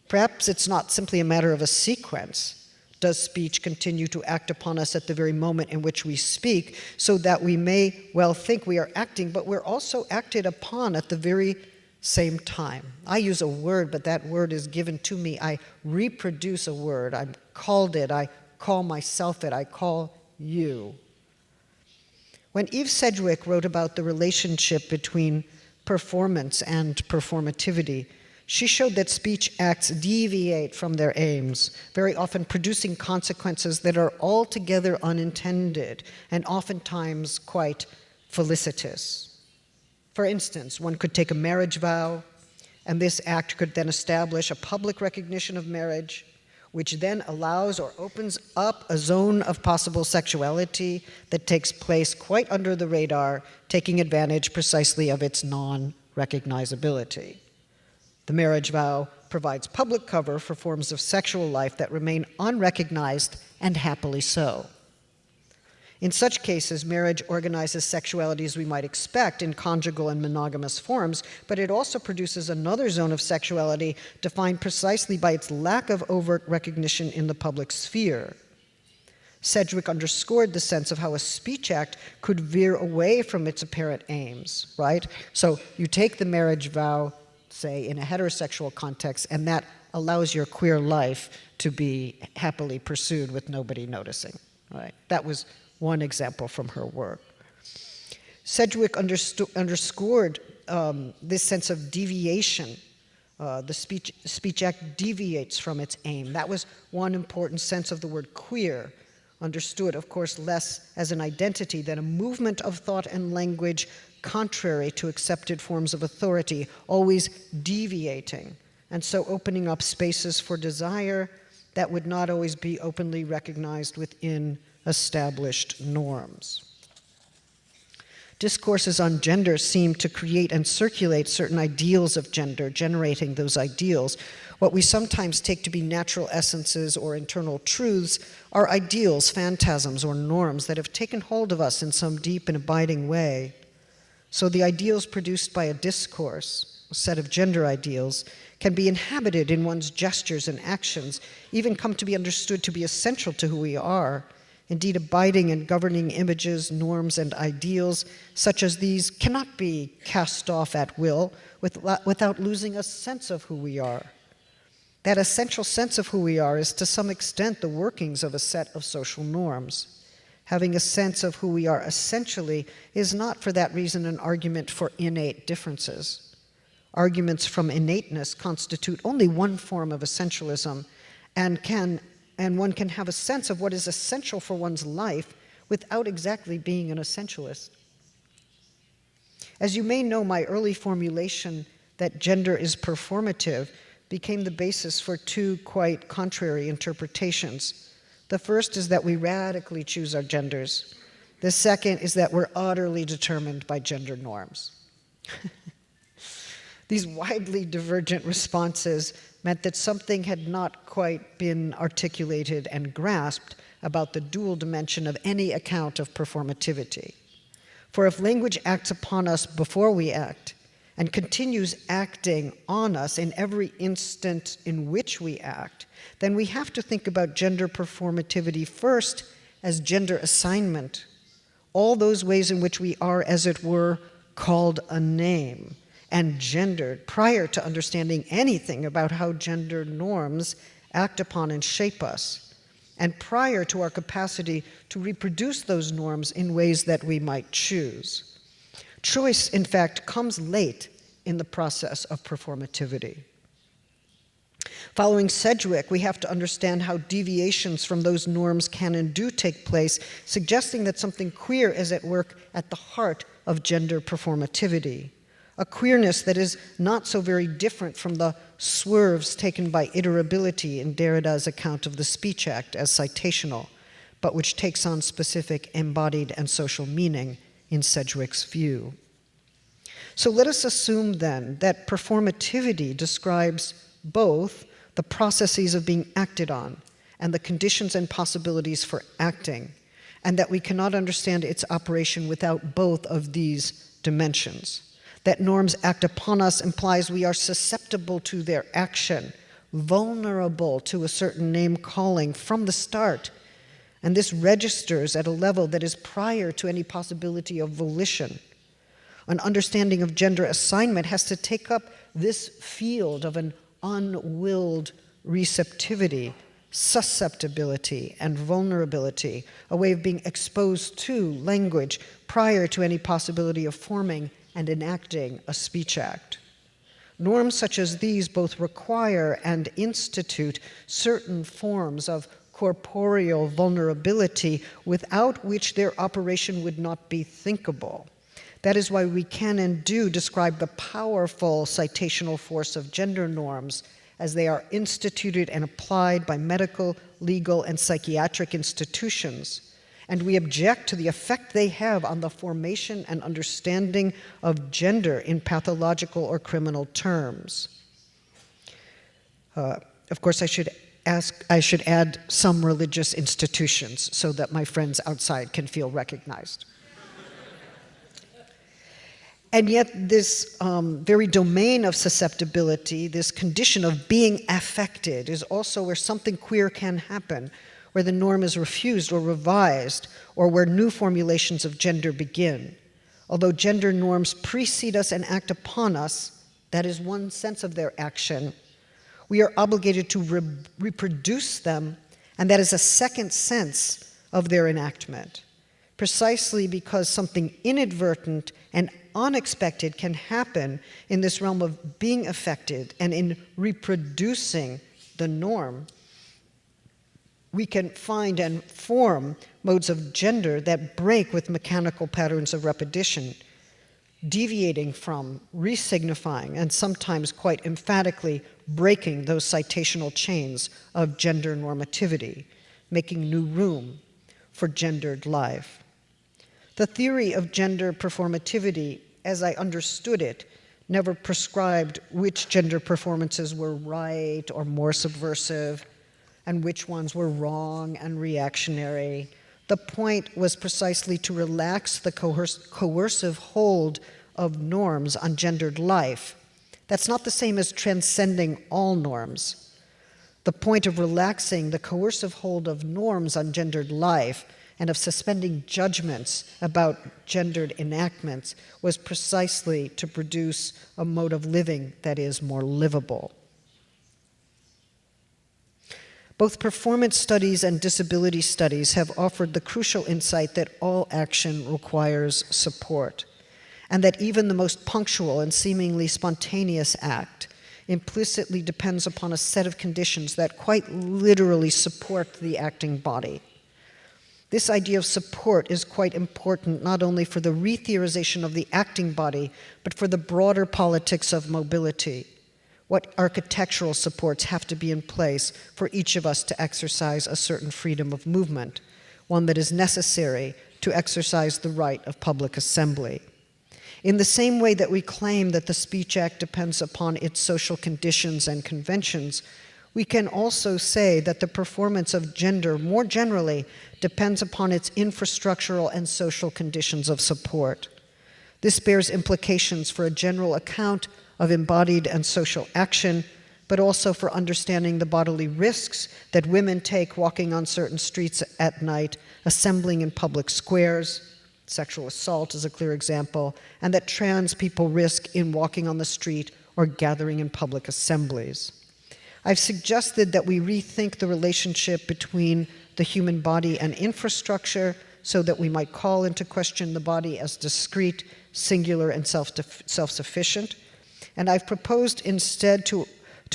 Perhaps it's not simply a matter of a sequence. Does speech continue to act upon us at the very moment in which we speak, so that we may well think we are acting, but we're also acted upon at the very same time? I use a word, but that word is given to me. I reproduce a word. I'm called it. I call myself it. I call you. When Eve Sedgwick wrote about the relationship between performance and performativity, she showed that speech acts deviate from their aims, very often producing consequences that are altogether unintended and oftentimes quite felicitous. For instance, one could take a marriage vow, and this act could then establish a public recognition of marriage, which then allows or opens up a zone of possible sexuality that takes place quite under the radar, taking advantage precisely of its non-recognizability. The marriage vow provides public cover for forms of sexual life that remain unrecognized, and happily so. In such cases, marriage organizes sexuality as we might expect in conjugal and monogamous forms, but it also produces another zone of sexuality defined precisely by its lack of overt recognition in the public sphere. Sedgwick underscored the sense of how a speech act could veer away from its apparent aims, right? So you take the marriage vow, say, in a heterosexual context, and that allows your queer life to be happily pursued with nobody noticing, right? That was one example from her work. Sedgwick underscored this sense of deviation. The speech act deviates from its aim. That was one important sense of the word queer, understood, of course, less as an identity than a movement of thought and language contrary to accepted forms of authority, always deviating, and so opening up spaces for desire that would not always be openly recognized within established norms. Discourses on gender seem to create and circulate certain ideals of gender, generating those ideals. What we sometimes take to be natural essences or internal truths are ideals, phantasms, or norms that have taken hold of us in some deep and abiding way. So the ideals produced by a discourse, a set of gender ideals, can be inhabited in one's gestures and actions, even come to be understood to be essential to who we are. Indeed, abiding and governing images, norms, and ideals such as these cannot be cast off at will without losing a sense of who we are. That essential sense of who we are is to some extent the workings of a set of social norms. Having a sense of who we are essentially is not for that reason an argument for innate differences. Arguments from innateness constitute only one form of essentialism, and one can have a sense of what is essential for one's life without exactly being an essentialist. As you may know, my early formulation that gender is performative became the basis for two quite contrary interpretations. The first is that we radically choose our genders. The second is that we're utterly determined by gender norms. These widely divergent responses meant that something had not quite been articulated and grasped about the dual dimension of any account of performativity. For if language acts upon us before we act, and continues acting on us in every instant in which we act, then we have to think about gender performativity first as gender assignment, all those ways in which we are, as it were, called a name and gendered prior to understanding anything about how gender norms act upon and shape us, and prior to our capacity to reproduce those norms in ways that we might choose. Choice, in fact, comes late in the process of performativity. Following Sedgwick, we have to understand how deviations from those norms can and do take place, suggesting that something queer is at work at the heart of gender performativity. A queerness that is not so very different from the swerves taken by iterability in Derrida's account of the speech act as citational, but which takes on specific embodied and social meaning in Sedgwick's view. So let us assume then that performativity describes both the processes of being acted on and the conditions and possibilities for acting, and that we cannot understand its operation without both of these dimensions. That norms act upon us implies we are susceptible to their action, vulnerable to a certain name calling from the start, and this registers at a level that is prior to any possibility of volition. An understanding of gender assignment has to take up this field of an unwilled receptivity, susceptibility and vulnerability, a way of being exposed to language prior to any possibility of forming and enacting a speech act. Norms such as these both require and institute certain forms of corporeal vulnerability without which their operation would not be thinkable. That is why we can and do describe the powerful citational force of gender norms as they are instituted and applied by medical, legal, and psychiatric institutions, and we object to the effect they have on the formation and understanding of gender in pathological or criminal terms. Of course, I should add some religious institutions so that my friends outside can feel recognized. And yet this very domain of susceptibility, this condition of being affected, is also where something queer can happen, where the norm is refused or revised, or where new formulations of gender begin. Although gender norms precede us and act upon us, that is one sense of their action, we are obligated to reproduce them, and that is a second sense of their enactment. Precisely because something inadvertent and unexpected can happen in this realm of being affected and in reproducing the norm, we can find and form modes of gender that break with mechanical patterns of repetition, deviating from, resignifying, and sometimes quite emphatically breaking those citational chains of gender normativity, making new room for gendered life. The theory of gender performativity, as I understood it, never prescribed which gender performances were right or more subversive, and which ones were wrong and reactionary. The point was precisely to relax the coercive hold of norms on gendered life. That's not the same as transcending all norms. The point of relaxing the coercive hold of norms on gendered life and of suspending judgments about gendered enactments was precisely to produce a mode of living that is more livable. Both performance studies and disability studies have offered the crucial insight that all action requires support, and that even the most punctual and seemingly spontaneous act implicitly depends upon a set of conditions that quite literally support the acting body. This idea of support is quite important not only for the re-theorization of the acting body, but for the broader politics of mobility. What architectural supports have to be in place for each of us to exercise a certain freedom of movement, one that is necessary to exercise the right of public assembly. In the same way that we claim that the Speech Act depends upon its social conditions and conventions, we can also say that the performance of gender more generally depends upon its infrastructural and social conditions of support. This bears implications for a general account of embodied and social action, but also for understanding the bodily risks that women take walking on certain streets at night, assembling in public squares. Sexual assault is a clear example, and that trans people risk in walking on the street or gathering in public assemblies. I've suggested that we rethink the relationship between the human body and infrastructure so that we might call into question the body as discrete, singular, and self-sufficient. And I've proposed instead to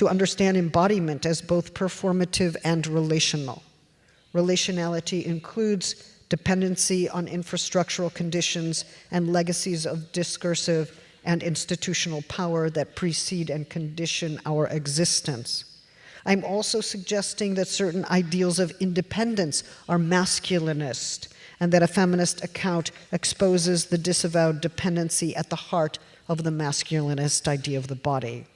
understand embodiment as both performative and relational. Relationality includes dependency on infrastructural conditions and legacies of discursive and institutional power that precede and condition our existence. I'm also suggesting that certain ideals of independence are masculinist, and that a feminist account exposes the disavowed dependency at the heart of the masculinist idea of the body.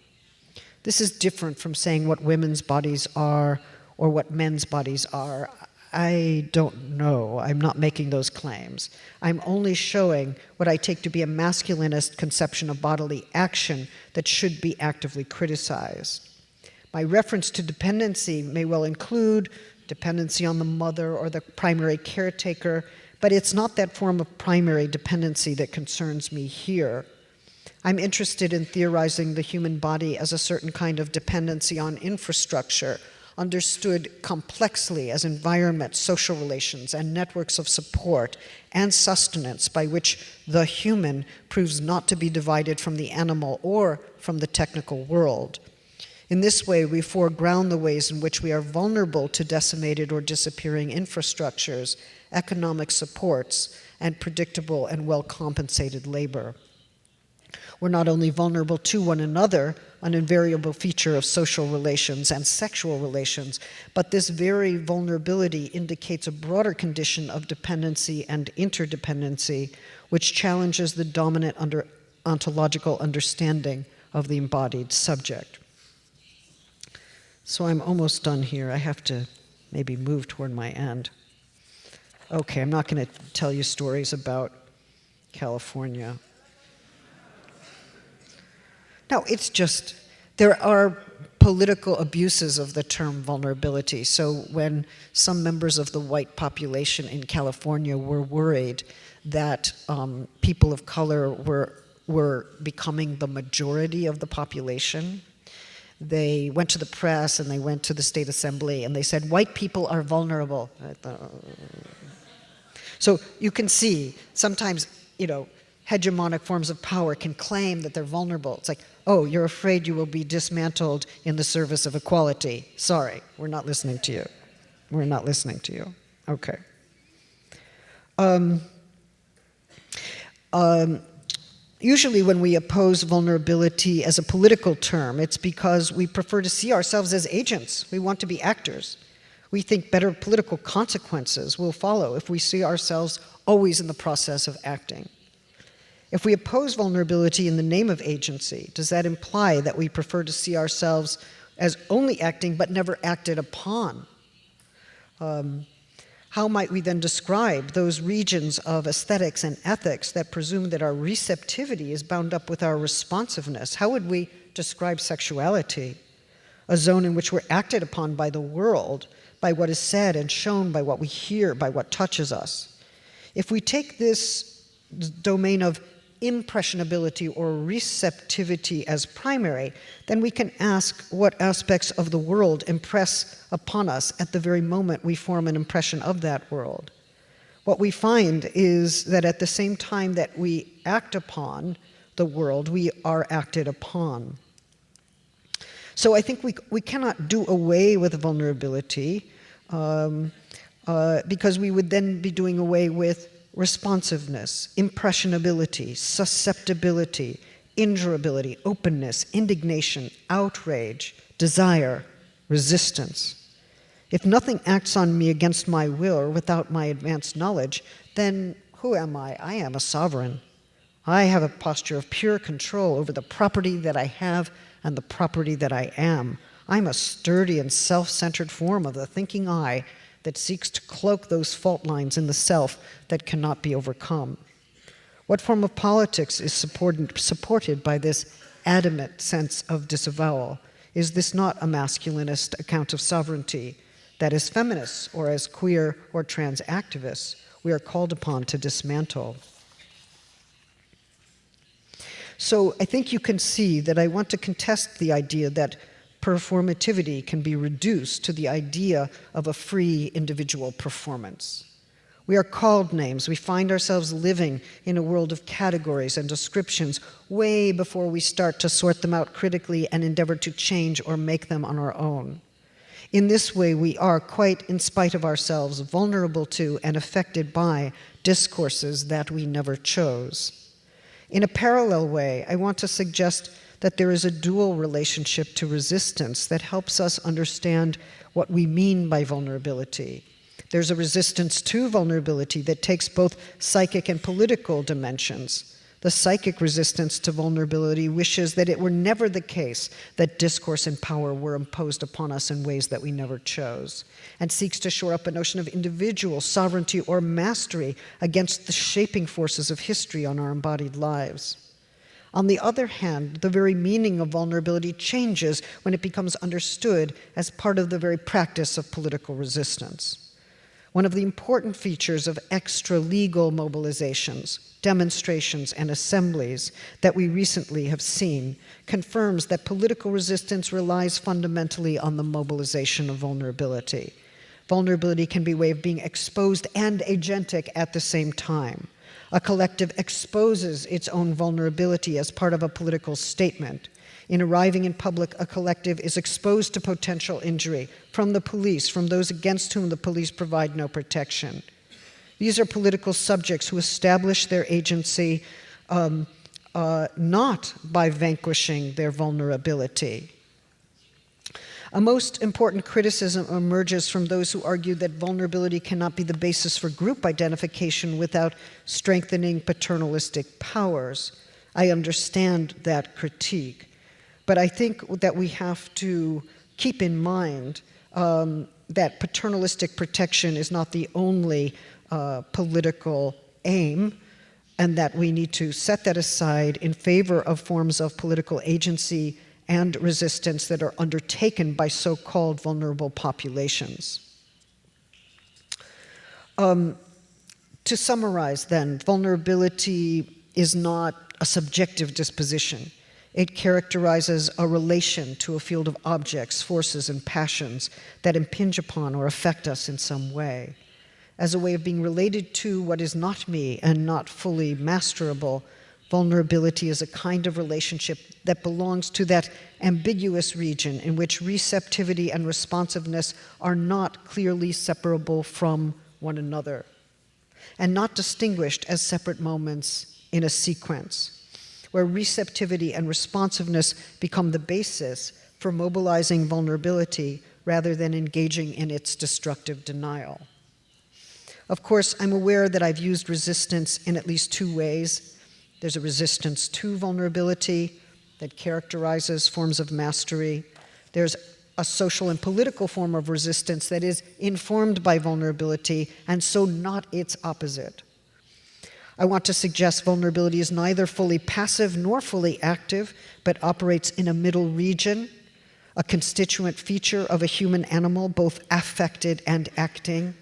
This is different from saying what women's bodies are or what men's bodies are. I don't know. I'm not making those claims. I'm only showing what I take to be a masculinist conception of bodily action that should be actively criticized. My reference to dependency may well include dependency on the mother or the primary caretaker, but it's not that form of primary dependency that concerns me here. I'm interested in theorizing the human body as a certain kind of dependency on infrastructure, understood complexly as environment, social relations, and networks of support and sustenance by which the human proves not to be divided from the animal or from the technical world. In this way, we foreground the ways in which we are vulnerable to decimated or disappearing infrastructures, economic supports, and predictable and well-compensated labor. We're not only vulnerable to one another, an invariable feature of social relations and sexual relations, but this very vulnerability indicates a broader condition of dependency and interdependency, which challenges the dominant ontological understanding of the embodied subject. So I'm almost done here. I have to maybe move toward my end. Okay, I'm not going to tell you stories about California. No, it's just, there are political abuses of the term vulnerability. So when some members of the white population in California were worried that people of color were becoming the majority of the population, they went to the press and they went to the state assembly and they said, white people are vulnerable. So you can see sometimes, hegemonic forms of power can claim that they're vulnerable. It's like, oh, you're afraid you will be dismantled in the service of equality. Sorry, we're not listening to you. We're not listening to you. Okay. Usually when we oppose vulnerability as a political term, it's because we prefer to see ourselves as agents. We want to be actors. We think better political consequences will follow if we see ourselves always in the process of acting. If we oppose vulnerability in the name of agency, does that imply that we prefer to see ourselves as only acting but never acted upon? How might we then describe those regions of aesthetics and ethics that presume that our receptivity is bound up with our responsiveness? How would we describe sexuality? A zone in which we're acted upon by the world, by what is said and shown, by what we hear, by what touches us. If we take this domain of impressionability or receptivity as primary, then we can ask what aspects of the world impress upon us at the very moment we form an impression of that world. What we find is that at the same time that we act upon the world, we are acted upon. So I think we cannot do away with vulnerability because we would then be doing away with responsiveness, impressionability, susceptibility, injurability, openness, indignation, outrage, desire, resistance. If nothing acts on me against my will or without my advanced knowledge, then who am I? I am a sovereign. I have a posture of pure control over the property that I have and the property that I am. I'm a sturdy and self-centered form of the thinking I that seeks to cloak those fault lines in the self that cannot be overcome. What form of politics is supported by this adamant sense of disavowal? Is this not a masculinist account of sovereignty that as feminists or as queer or trans activists we are called upon to dismantle? So I think you can see that I want to contest the idea that performativity can be reduced to the idea of a free individual performance. We are called names. We find ourselves living in a world of categories and descriptions way before we start to sort them out critically and endeavor to change or make them on our own. In this way, we are, quite in spite of ourselves, vulnerable to and affected by discourses that we never chose. In a parallel way, I want to suggest that there is a dual relationship to resistance that helps us understand what we mean by vulnerability. There's a resistance to vulnerability that takes both psychic and political dimensions. The psychic resistance to vulnerability wishes that it were never the case that discourse and power were imposed upon us in ways that we never chose, and seeks to shore up a notion of individual sovereignty or mastery against the shaping forces of history on our embodied lives. On the other hand, the very meaning of vulnerability changes when it becomes understood as part of the very practice of political resistance. One of the important features of extra-legal mobilizations, demonstrations, and assemblies that we recently have seen confirms that political resistance relies fundamentally on the mobilization of vulnerability. Vulnerability can be a way of being exposed and agentic at the same time. A collective exposes its own vulnerability as part of a political statement. In arriving in public, a collective is exposed to potential injury from the police, from those against whom the police provide no protection. These are political subjects who establish their agency not by vanquishing their vulnerability. A most important criticism emerges from those who argue that vulnerability cannot be the basis for group identification without strengthening paternalistic powers. I understand that critique, but I think that we have to keep in mind that paternalistic protection is not the only political aim, and that we need to set that aside in favor of forms of political agency and resistance that are undertaken by so-called vulnerable populations. To summarize then, vulnerability is not a subjective disposition. It characterizes a relation to a field of objects, forces, and passions that impinge upon or affect us in some way. As a way of being related to what is not me and not fully masterable, vulnerability is a kind of relationship that belongs to that ambiguous region in which receptivity and responsiveness are not clearly separable from one another, and not distinguished as separate moments in a sequence, where receptivity and responsiveness become the basis for mobilizing vulnerability rather than engaging in its destructive denial. Of course, I'm aware that I've used resistance in at least two ways. There's a resistance to vulnerability that characterizes forms of mastery. There's a social and political form of resistance that is informed by vulnerability and so not its opposite. I want to suggest vulnerability is neither fully passive nor fully active, but operates in a middle region, a constituent feature of a human animal, both affected and acting.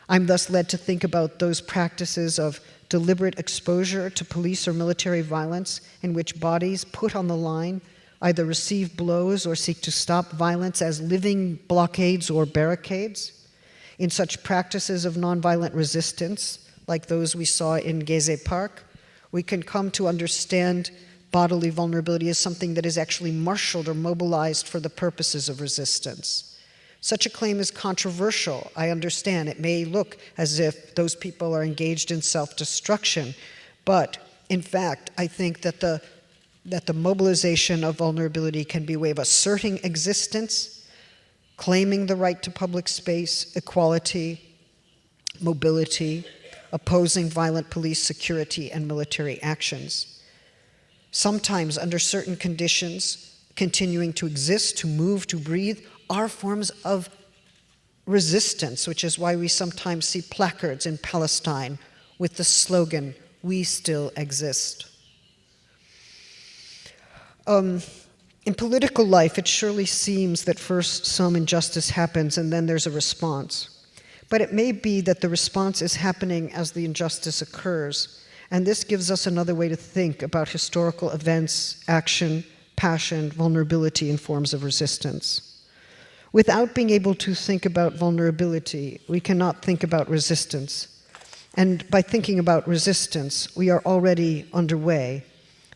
I'm thus led to think about those practices of deliberate exposure to police or military violence in which bodies put on the line either receive blows or seek to stop violence as living blockades or barricades. In such practices of nonviolent resistance, like those we saw in Gezi Park, we can come to understand bodily vulnerability as something that is actually marshaled or mobilized for the purposes of resistance. Such a claim is controversial, I understand. It may look as if those people are engaged in self-destruction, but in fact, I think that the mobilization of vulnerability can be a way of asserting existence, claiming the right to public space, equality, mobility, opposing violent police security and military actions. Sometimes, under certain conditions, continuing to exist, to move, to breathe, are forms of resistance, which is why we sometimes see placards in Palestine with the slogan, "We still exist." In political life, it surely seems that first some injustice happens and then there's a response. But it may be that the response is happening as the injustice occurs, and this gives us another way to think about historical events, action, passion, vulnerability, and forms of resistance. Without being able to think about vulnerability, we cannot think about resistance. And by thinking about resistance, we are already underway,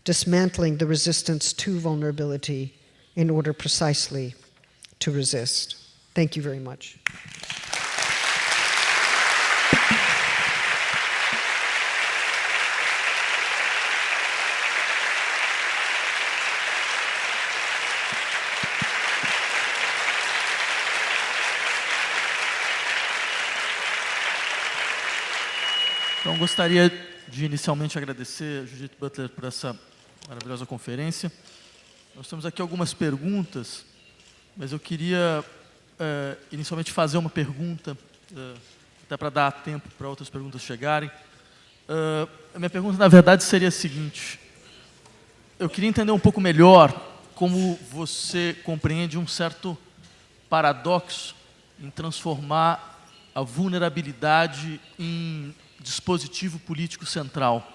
dismantling the resistance to vulnerability in order precisely to resist. Thank you very much. Então, gostaria de inicialmente agradecer a Judith Butler por essa maravilhosa conferência. Nós temos aqui algumas perguntas, mas eu queria inicialmente fazer uma pergunta, até para dar tempo para outras perguntas chegarem. A minha pergunta, na verdade, seria a seguinte. Eu queria entender um pouco melhor como você compreende um certo paradoxo em transformar a vulnerabilidade em dispositivo político central.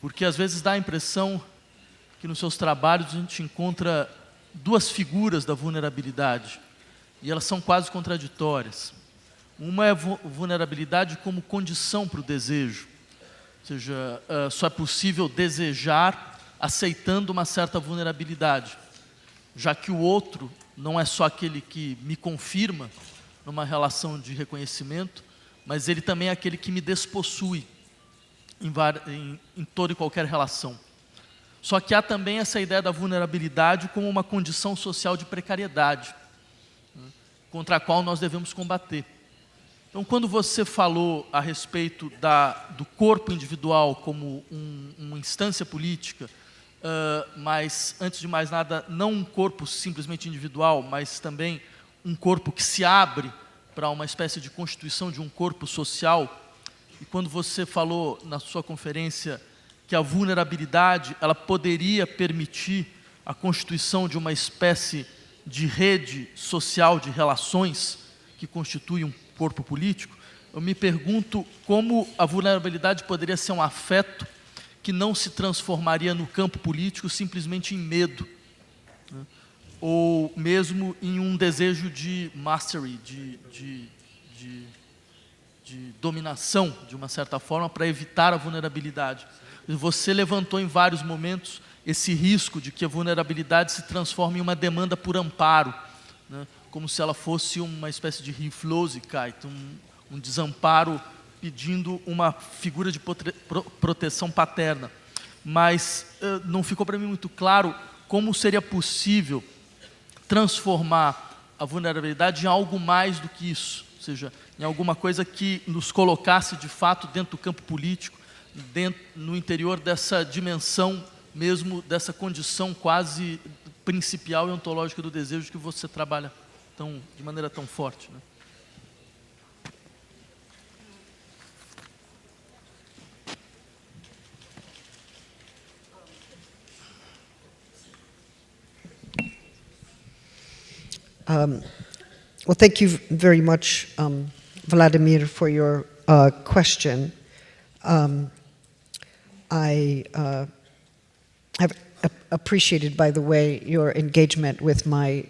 Porque às vezes dá a impressão que nos seus trabalhos a gente encontra duas figuras da vulnerabilidade, e elas são quase contraditórias. Uma é a vulnerabilidade como condição para o desejo, ou seja, só é possível desejar aceitando uma certa vulnerabilidade, já que o outro não é só aquele que me confirma numa relação de reconhecimento, mas ele também é aquele que me despossui em toda e qualquer relação. Só que há também essa ideia da vulnerabilidade como uma condição social de precariedade, contra a qual nós devemos combater. Então, quando você falou a respeito do corpo individual como uma instância política, mas, antes de mais nada, não um corpo simplesmente individual, mas também um corpo que se abre para uma espécie de constituição de um corpo social, e quando você falou na sua conferência que a vulnerabilidade ela poderia permitir a constituição de uma espécie de rede social de relações que constitui um corpo político, eu me pergunto como a vulnerabilidade poderia ser um afeto que não se transformaria no campo político simplesmente em medo, né? Ou mesmo em um desejo de mastery, de dominação, de uma certa forma, para evitar a vulnerabilidade. Você levantou em vários momentos esse risco de que a vulnerabilidade se transforme em uma demanda por amparo, né? Como se ela fosse uma espécie de Hilflosigkeit, um desamparo pedindo uma figura de proteção paterna. Mas não ficou para mim muito claro como seria possível transformar a vulnerabilidade em algo mais do que isso, ou seja, em alguma coisa que nos colocasse de fato dentro do campo político, no interior dessa dimensão mesmo, dessa condição quase principial e ontológica do desejo que você trabalha de maneira tão forte, né? Well, thank you very much, Vladimir, for your question. I have appreciated, by the way, your engagement with my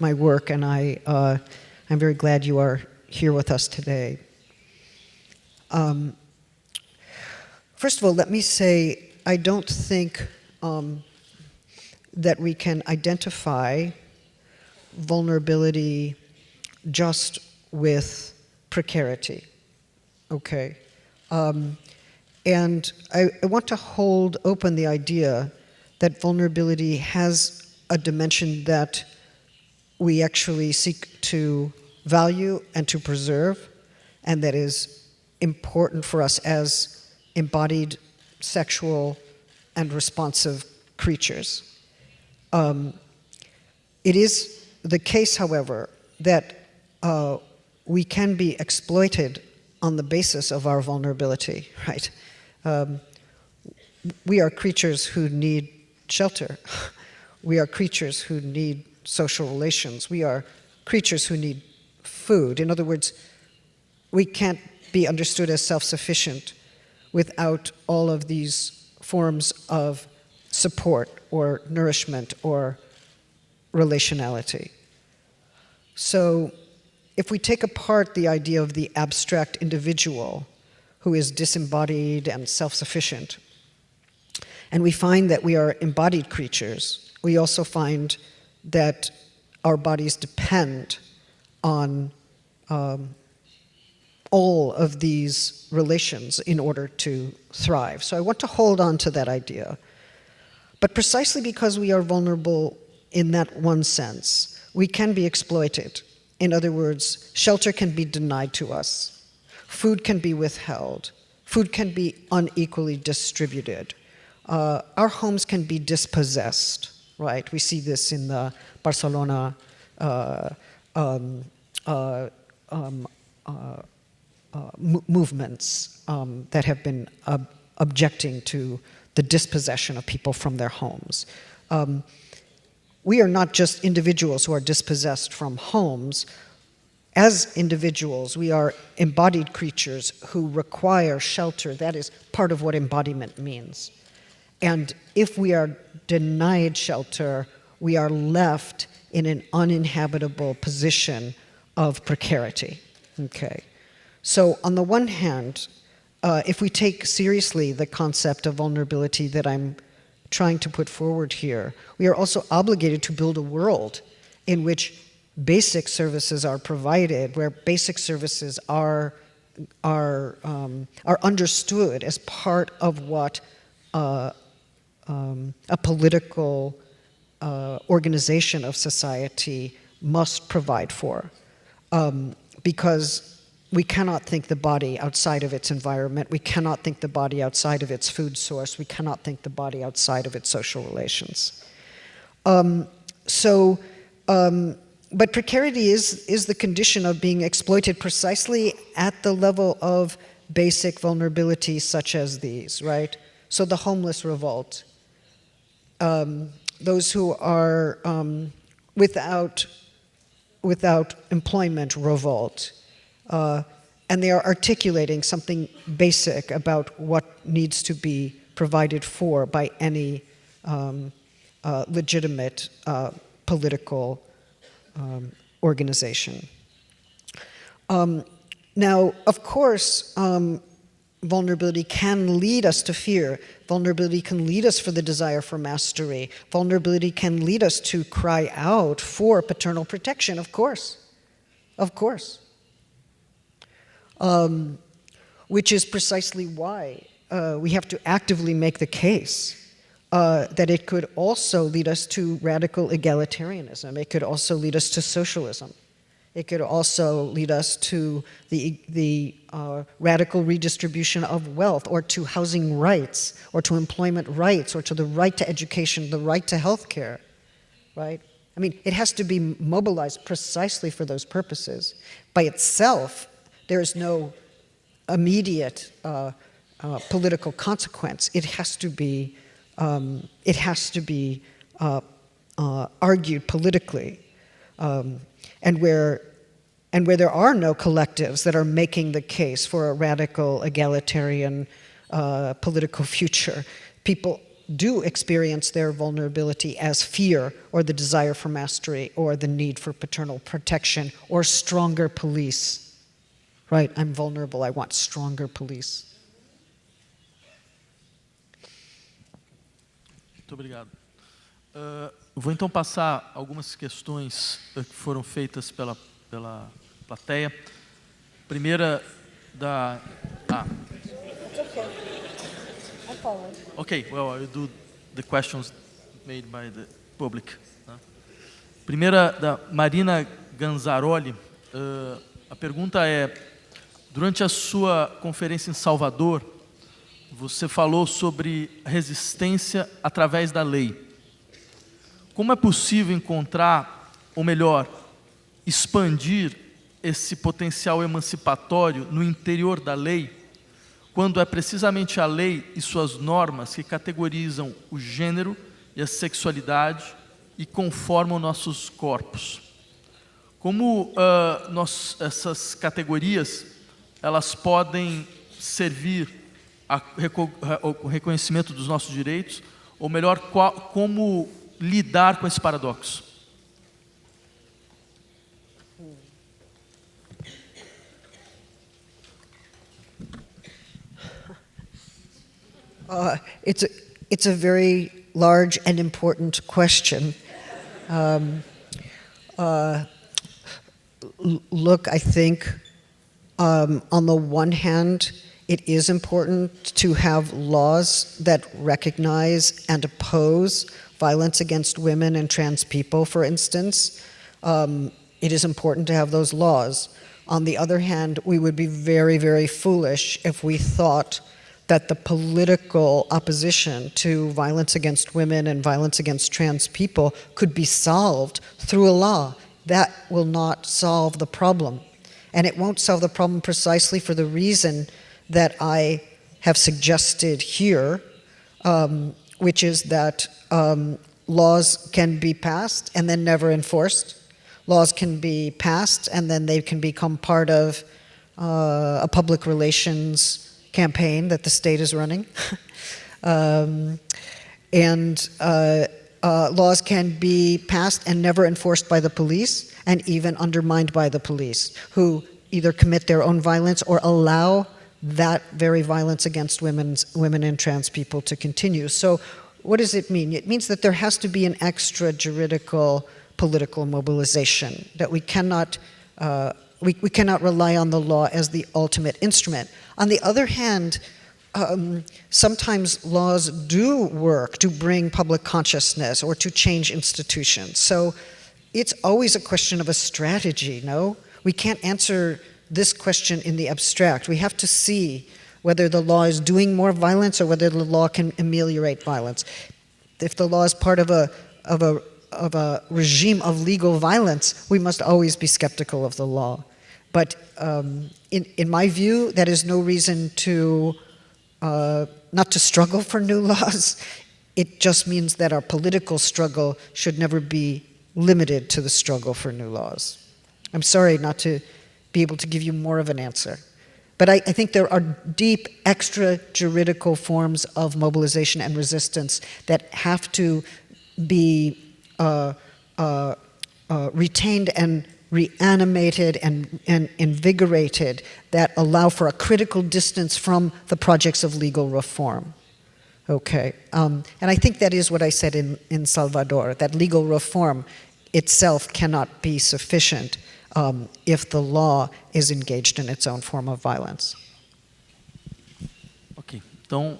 work, and I'm very glad you are here with us today. First of all, let me say I don't think that we can identify vulnerability just with precarity, okay? And I want to hold open the idea that vulnerability has a dimension that we actually seek to value and to preserve, and that is important for us as embodied, sexual, and responsive creatures. It is the case, however, that we can be exploited on the basis of our vulnerability, right? We are creatures who need shelter. We are creatures who need social relations. We are creatures who need food. In other words, we can't be understood as self-sufficient without all of these forms of support or nourishment or relationality. So if we take apart the idea of the abstract individual who is disembodied and self-sufficient, and we find that we are embodied creatures, we also find that our bodies depend on all of these relations in order to thrive. So I want to hold on to that idea. But precisely because we are vulnerable in that one sense, we can be exploited. In other words, shelter can be denied to us. Food can be withheld. Food can be unequally distributed. Our homes can be dispossessed, right? We see this in the Barcelona movements that have been objecting to the dispossession of people from their homes. We are not just individuals who are dispossessed from homes as individuals, we are embodied creatures who require shelter. That is part of what embodiment means. And if we are denied shelter, we are left in an uninhabitable position of precarity. Okay. So on the one hand, if we take seriously the concept of vulnerability that I'm trying to put forward here, we are also obligated to build a world in which basic services are provided, where basic services are understood as part of what a political organization of society must provide for. Because we cannot think the body outside of its environment, we cannot think the body outside of its food source, we cannot think the body outside of its social relations. But precarity is the condition of being exploited precisely at the level of basic vulnerabilities such as these, right? So the homeless revolt, those who are without employment revolt, and they are articulating something basic about what needs to be provided for by any legitimate political organization. Now, of course, vulnerability can lead us to fear. Vulnerability can lead us for the desire for mastery. Vulnerability can lead us to cry out for paternal protection, of course. Of course. Which is precisely why we have to actively make the case that it could also lead us to radical egalitarianism. It could also lead us to socialism. It could also lead us to the radical redistribution of wealth, or to housing rights, or to employment rights, or to the right to education, the right to health care, right? I mean, it has to be mobilized precisely for those purposes. By itself, there is no immediate political consequence. It has to be argued politically, and where there are no collectives that are making the case for a radical egalitarian political future, people do experience their vulnerability as fear, or the desire for mastery, or the need for paternal protection, or stronger police. Right? I'm vulnerable, I want stronger police. Muito obrigado. Vou então passar algumas questões que foram feitas pela plateia. Primeira da... It's okay. I follow. Okay, well, I will do the questions made by the public. Primeira da Marina Ganzaroli. A pergunta é: durante a sua conferência em Salvador, você falou sobre resistência através da lei. Como é possível encontrar, ou melhor, expandir esse potencial emancipatório no interior da lei, quando é precisamente a lei e suas normas que categorizam o gênero e a sexualidade e conformam nossos corpos? Como essas categorias elas podem servir ao reconhecimento dos nossos direitos, ou melhor, como lidar com esse paradoxo? It's a very large and important question. Look, I think on the one hand, it is important to have laws that recognize and oppose violence against women and trans people, for instance. It is important to have those laws. On the other hand, we would be very, very foolish if we thought that the political opposition to violence against women and violence against trans people could be solved through a law. That will not solve the problem. And it won't solve the problem precisely for the reason that I have suggested here, which is that laws can be passed and then never enforced. laws can be passed and then they can become part of a public relations campaign that the state is running. Laws can be passed and never enforced by the police, and even undermined by the police, who either commit their own violence or allow that very violence against women and trans people to continue. So what does it mean? It means that there has to be an extrajuridical political mobilization, that we cannot rely on the law as the ultimate instrument. On the other hand, sometimes laws do work to bring public consciousness or to change institutions. So it's always a question of a strategy, no? We can't answer this question in the abstract. We have to see whether the law is doing more violence or whether the law can ameliorate violence. If the law is part of a regime of legal violence, we must always be skeptical of the law. But in my view, that is no reason to not to struggle for new laws. It just means that our political struggle should never be limited to the struggle for new laws. I'm sorry not to be able to give you more of an answer. But I think there are deep extrajuridical forms of mobilization and resistance that have to be retained and reanimated and invigorated, that allow for a critical distance from the projects of legal reform. Okay, and I think that is what I said in Salvador, that legal reform itself cannot be sufficient if the law is engaged in its own form of violence. Ok, então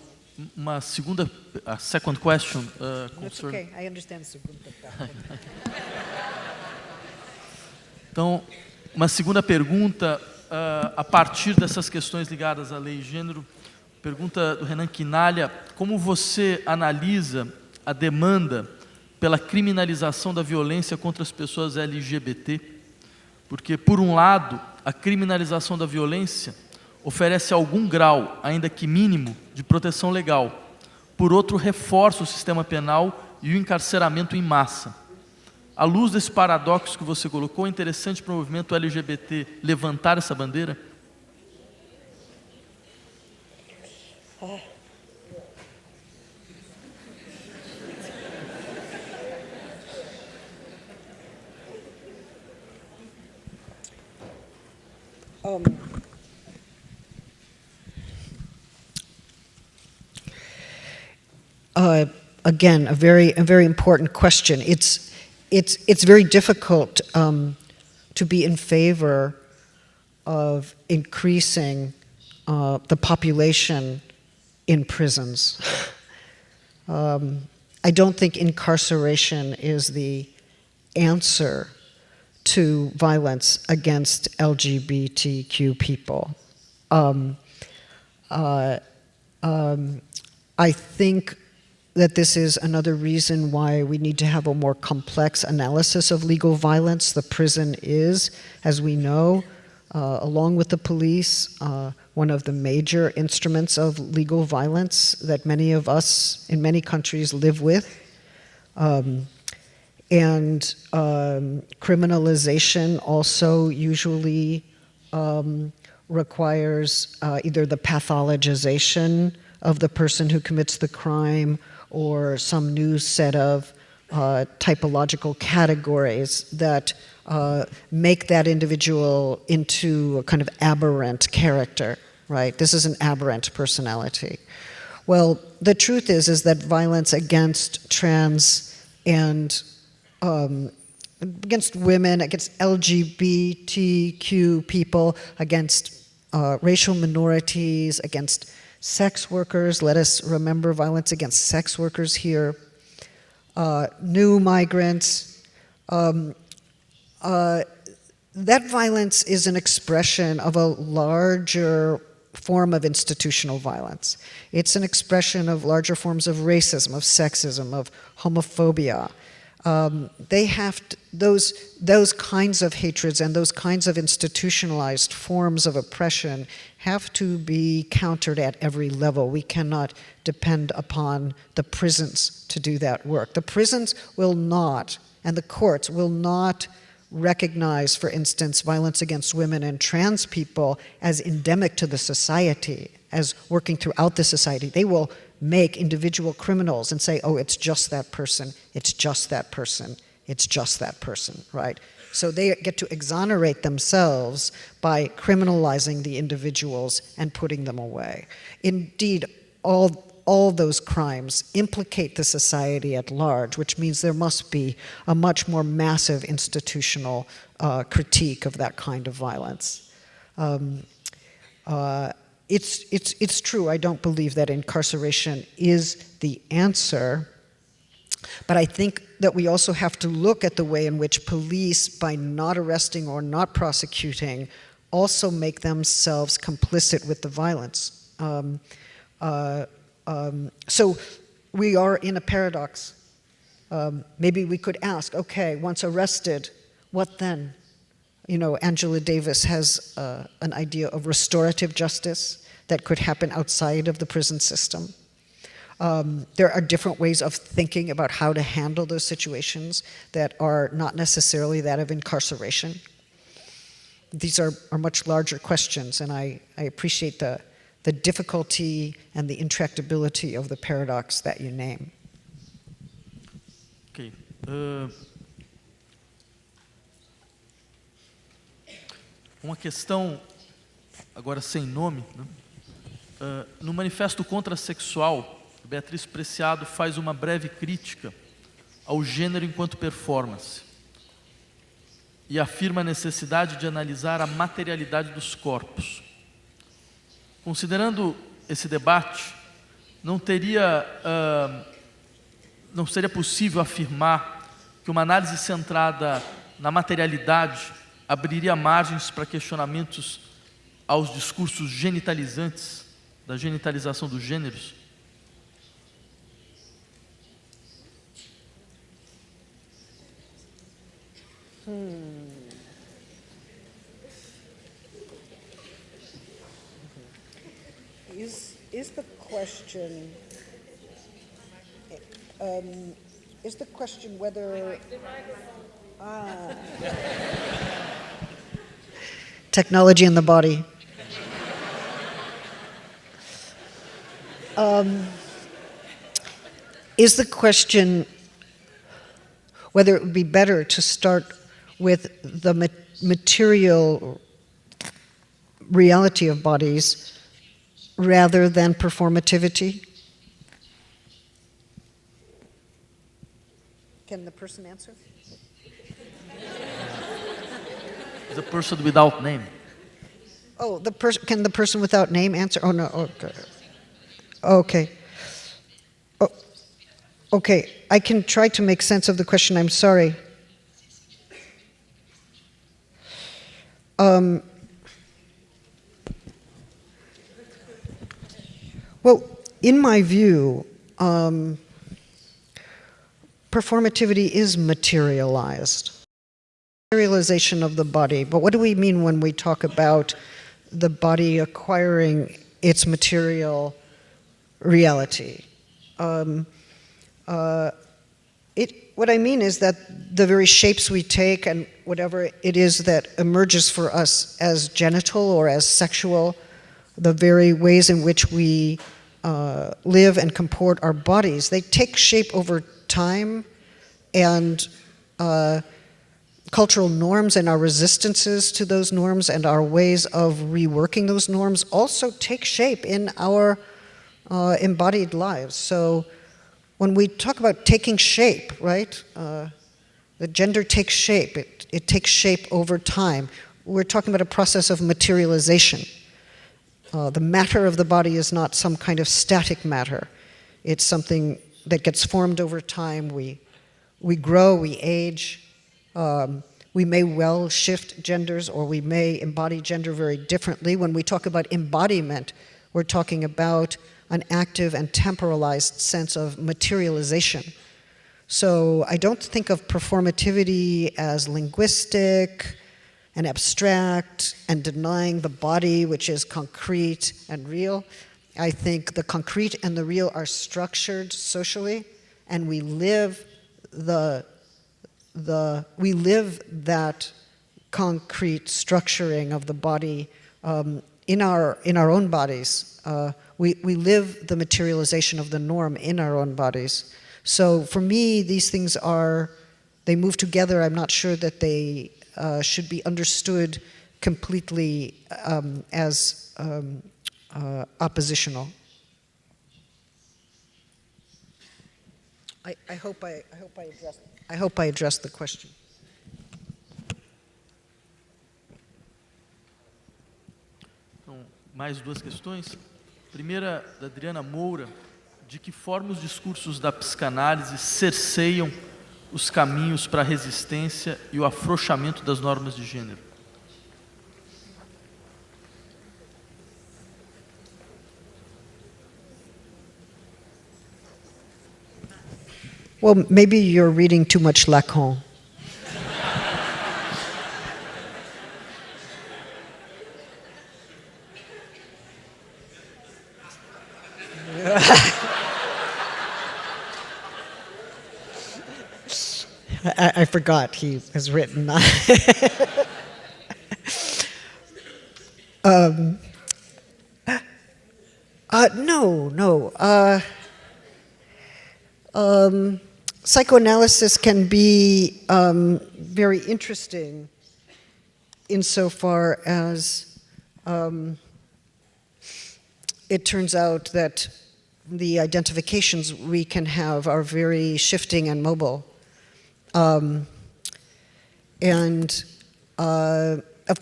a second question That's okay, I understand the second part. Então, uma segunda pergunta, a partir dessas questões ligadas à lei e gênero, pergunta do Renan Quinalha: como você analisa a demanda pela criminalização da violência contra as pessoas LGBT? Porque, por um lado, a criminalização da violência oferece algum grau, ainda que mínimo, de proteção legal. Por outro, reforça o sistema penal e o encarceramento em massa. À luz desse paradoxo que você colocou, é interessante para o movimento LGBT levantar essa bandeira? Again, a very important question. It's very difficult to be in favor of increasing the population in prisons. I don't think incarceration is the answer to violence against LGBTQ people. I think that this is another reason why we need to have a more complex analysis of legal violence. The prison is, as we know, along with the police, one of the major instruments of legal violence that many of us in many countries live with. Criminalization also usually requires either the pathologization of the person who commits the crime or some new set of typological categories that make that individual into a kind of aberrant character, right? This is an aberrant personality. Well, the truth is that violence against trans and against women, against LGBTQ people, against racial minorities, against sex workers. Let us remember violence against sex workers here. New migrants. That violence is an expression of a larger form of institutional violence. It's an expression of larger forms of racism, of sexism, of homophobia. Those kinds of hatreds and those kinds of institutionalized forms of oppression have to be countered at every level. We cannot depend upon the prisons to do that work. The prisons will not, and the courts will not recognize, for instance, violence against women and trans people as endemic to the society, as working throughout the society. They will make individual criminals and say, oh, it's just that person, it's just that person, it's just that person, right? So they get to exonerate themselves by criminalizing the individuals and putting them away. Indeed, all those crimes implicate the society at large, which means there must be a much more massive institutional critique of that kind of violence. It's true, I don't believe that incarceration is the answer, but I think that we also have to look at the way in which police, by not arresting or not prosecuting, also make themselves complicit with the violence. So we are in a paradox. Maybe we could ask, okay, once arrested, what then? You know, Angela Davis has an idea of restorative justice that could happen outside of the prison system. There are different ways of thinking about how to handle those situations that are not necessarily that of incarceration. These are much larger questions, and I appreciate the difficulty and the intractability of the paradox that you name. Ok. Uma questão, agora sem nome, né? No manifesto Contra-Sexual, Beatriz Preciado faz uma breve crítica ao gênero enquanto performance e afirma a necessidade de analisar a materialidade dos corpos. Considerando esse debate, não seria possível afirmar que uma análise centrada na materialidade abriria margens para questionamentos aos discursos genitalizantes, da genitalização dos gêneros? Is the question whether technology in the body? Is the question whether it would be better to start with the material reality of bodies rather than performativity? Can the person answer? The person without name. Oh, can the person without name answer? Oh, no, okay. Okay. Oh, okay, I can try to make sense of the question, I'm sorry. Well, in my view, performativity is materialized. Materialization of the body. But what do we mean when we talk about the body acquiring its material reality? What I mean is that the very shapes we take and whatever it is that emerges for us as genital or as sexual, the very ways in which we live and comport our bodies, they take shape over time, and cultural norms and our resistances to those norms and our ways of reworking those norms also take shape in our embodied lives. So when we talk about taking shape, right, the gender takes shape, it takes shape over time. We're talking about a process of materialization. The matter of the body is not some kind of static matter. It's something that gets formed over time. We grow, we age. We may well shift genders, or we may embody gender very differently. When we talk about embodiment, we're talking about an active and temporalized sense of materialization. So I don't think of performativity as linguistic and abstract and denying the body, which is concrete and real. I think the concrete and the real are structured socially, and we live the we live that concrete structuring of the body in our own bodies. We live the materialization of the norm in our own bodies. So for me, these things they move together. I'm not sure that they should be understood completely as oppositional. I hope I addressed the question. Então, mais duas questões. Primeira, da Adriana Moura, de que forma os discursos da psicanálise cerceiam os caminhos para a resistência e o afrouxamento das normas de gênero? Well, maybe you're reading too much Lacan. I forgot he has written. No. Psychoanalysis can be very interesting insofar as it turns out that the identifications we can have are very shifting and mobile. Of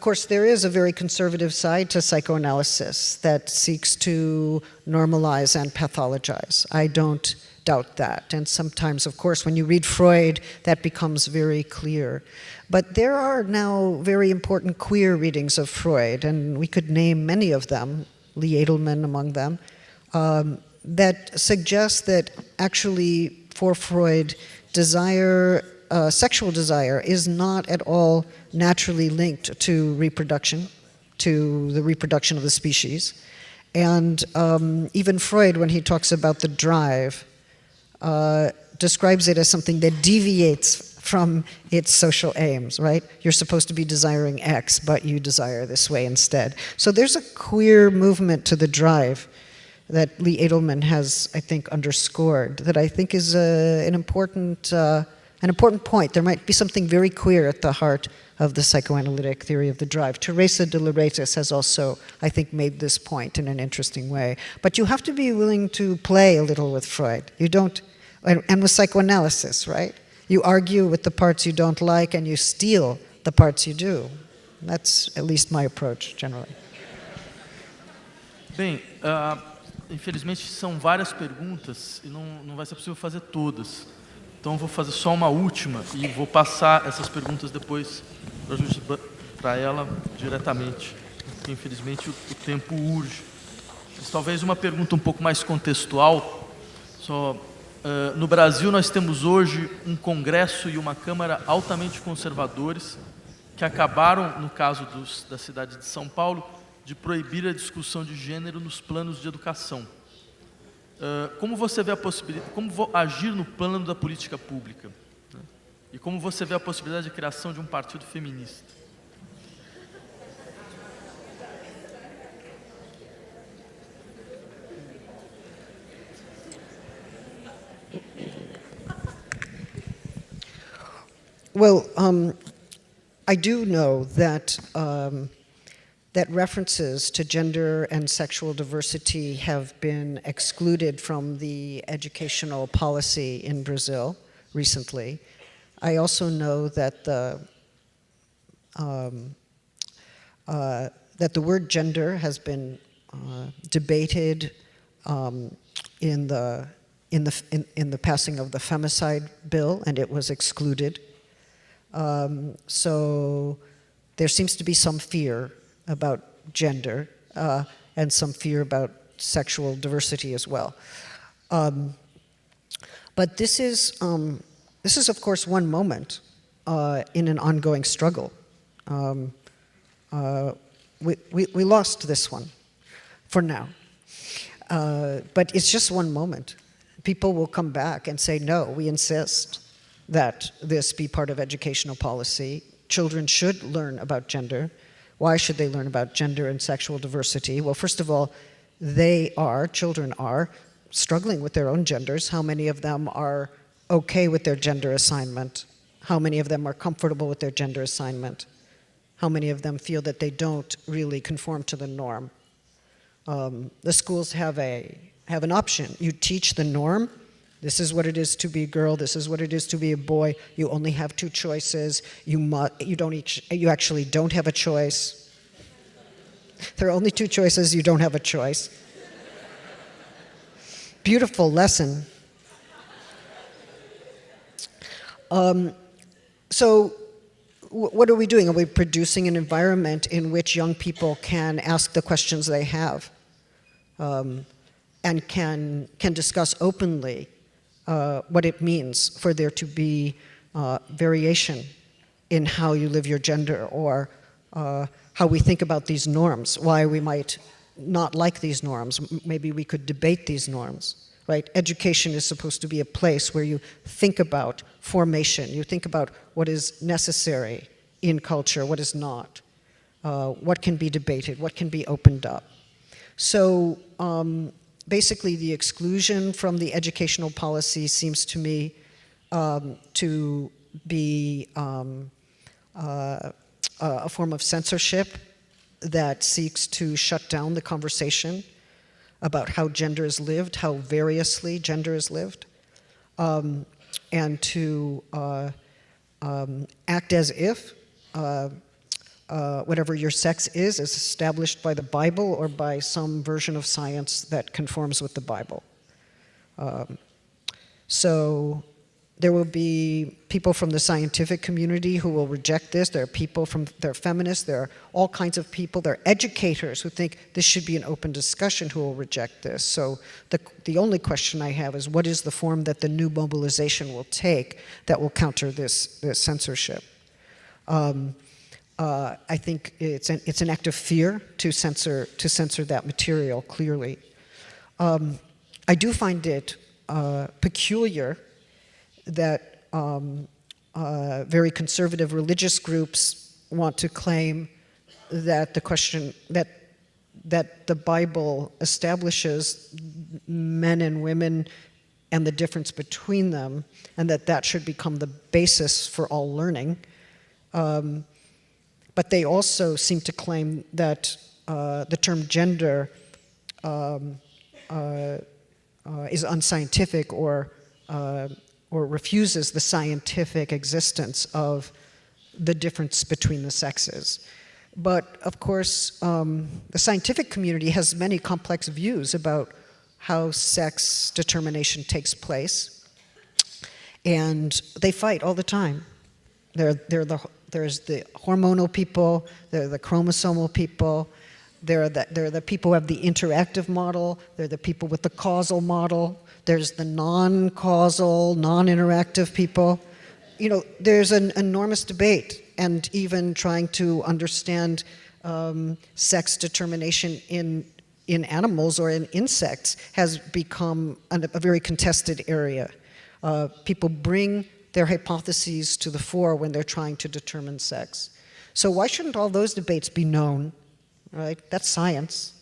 course, there is a very conservative side to psychoanalysis that seeks to normalize and pathologize. I don't doubt that. And sometimes, of course, when you read Freud, that becomes very clear. But there are now very important queer readings of Freud, and we could name many of them, Lee Edelman among them, that suggest that actually for Freud, sexual desire is not at all naturally linked to reproduction, to the reproduction of the species. And even Freud, when he talks about the drive, describes it as something that deviates from its social aims, right? You're supposed to be desiring X, but you desire this way instead. So there's a queer movement to the drive that Lee Edelman has, I think, underscored, that I think is an important point. There might be something very queer at the heart of the psychoanalytic theory of the drive. Teresa de Lauretis has also, I think, made this point in an interesting way. But you have to be willing to play a little with Freud. You don't, and with psychoanalysis, right? You argue with the parts you don't like and you steal the parts you do. That's at least my approach, generally. Bem, infelizmente são várias perguntas e não vai ser possível fazer todas. Então vou fazer só uma última e vou passar essas perguntas depois para ela diretamente, porque infelizmente o tempo urge. Mas talvez uma pergunta um pouco mais contextual. No Brasil nós temos hoje um Congresso e uma Câmara altamente conservadores que acabaram, no caso da cidade de São Paulo, de proibir a discussão de gênero nos planos de educação. Como você vê a possibilidade, como agir no plano da política pública? Né? E como você vê a possibilidade de criação de um partido feminista? Well, I do know that that references to gender and sexual diversity have been excluded from the educational policy in Brazil recently. I also know that the word gender has been debated in the passing of the femicide bill, and it was excluded. So there seems to be some fear about gender and some fear about sexual diversity as well. But this is of course one moment in an ongoing struggle. We lost this one for now, but it's just one moment. People will come back and say, no, we insist. that this be part of educational policy. Children should learn about gender. Why should they learn about gender and sexual diversity? Well, first of all, children are struggling with their own genders. How many of them are okay with their gender assignment? How many of them are comfortable with their gender assignment? How many of them feel that they don't really conform to the norm? The schools have an option. You teach the norm. This is what it is to be a girl. This is what it is to be a boy. You only have two choices. You actually don't have a choice. There are only two choices. You don't have a choice. Beautiful lesson. So what are we doing? Are we producing an environment in which young people can ask the questions they have and can discuss openly what it means for there to be variation in how you live your gender, or how we think about these norms, why we might not like these norms. Maybe we could debate these norms, right? Education is supposed to be a place where you think about formation, you think about what is necessary in culture, what is not, what can be debated, what can be opened up. So basically the exclusion from the educational policy seems to me to be a form of censorship that seeks to shut down the conversation about how gender is lived, how variously gender is lived, and to act as if whatever your sex is established by the Bible or by some version of science that conforms with the Bible. So there will be people from the scientific community who will reject this. There are feminists, there are all kinds of people. There are educators who think this should be an open discussion who will reject this. So the only question I have is, what is the form that the new mobilization will take that will counter this censorship? I think it's an act of fear to censor that material clearly. I do find it peculiar that very conservative religious groups want to claim that that the Bible establishes men and women and the difference between them, and that should become the basis for all learning. But they also seem to claim that the term gender is unscientific or refuses the scientific existence of the difference between the sexes. But of course, the scientific community has many complex views about how sex determination takes place, and they fight all the time. There's the hormonal people, there are the chromosomal people, there are the people who have the interactive model, there are the people with the causal model, there's the non-causal, non-interactive people. You know, there's an enormous debate, and even trying to understand sex determination in animals or in insects has become a very contested area. People bring their hypotheses to the fore when they're trying to determine sex. So why shouldn't all those debates be known, right? That's science.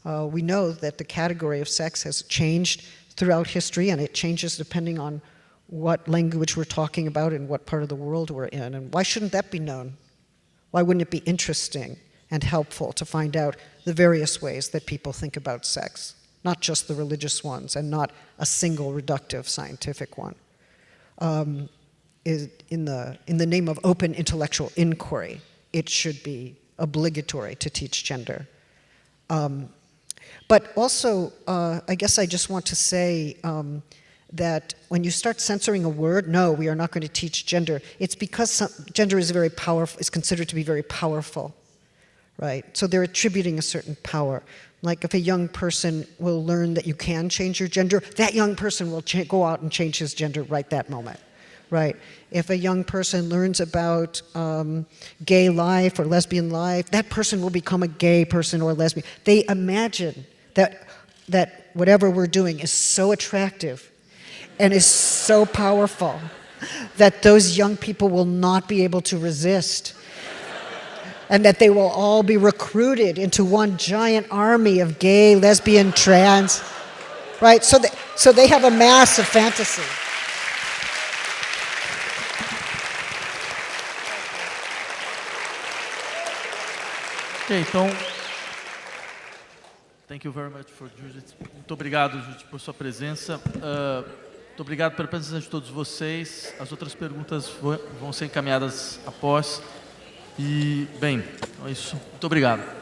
We know that the category of sex has changed throughout history, and it changes depending on what language we're talking about and what part of the world we're in. And why shouldn't that be known? Why wouldn't it be interesting and helpful to find out the various ways that people think about sex, not just the religious ones and not a single reductive scientific one? In the name of open intellectual inquiry, it should be obligatory to teach gender. But also, I guess I just want to say that when you start censoring a word, no, we are not going to teach gender. It's because gender is very powerful, is considered to be very powerful, right? So they're attributing a certain power. Like if a young person will learn that you can change your gender, that young person will go out and change his gender right that moment, right? If a young person learns about gay life or lesbian life, that person will become a gay person or a lesbian. They imagine that whatever we're doing is so attractive and is so powerful that those young people will not be able to resist. And that they will all be recruited into one giant army of gay, lesbian, trans, right? So they have a massive fantasy. Ok, então, thank you very much for Judith. Muito obrigado, Judith, por sua presença. Muito obrigado pela presença de todos vocês. As outras perguntas vão ser encaminhadas após. E, bem, então é isso. Muito obrigado.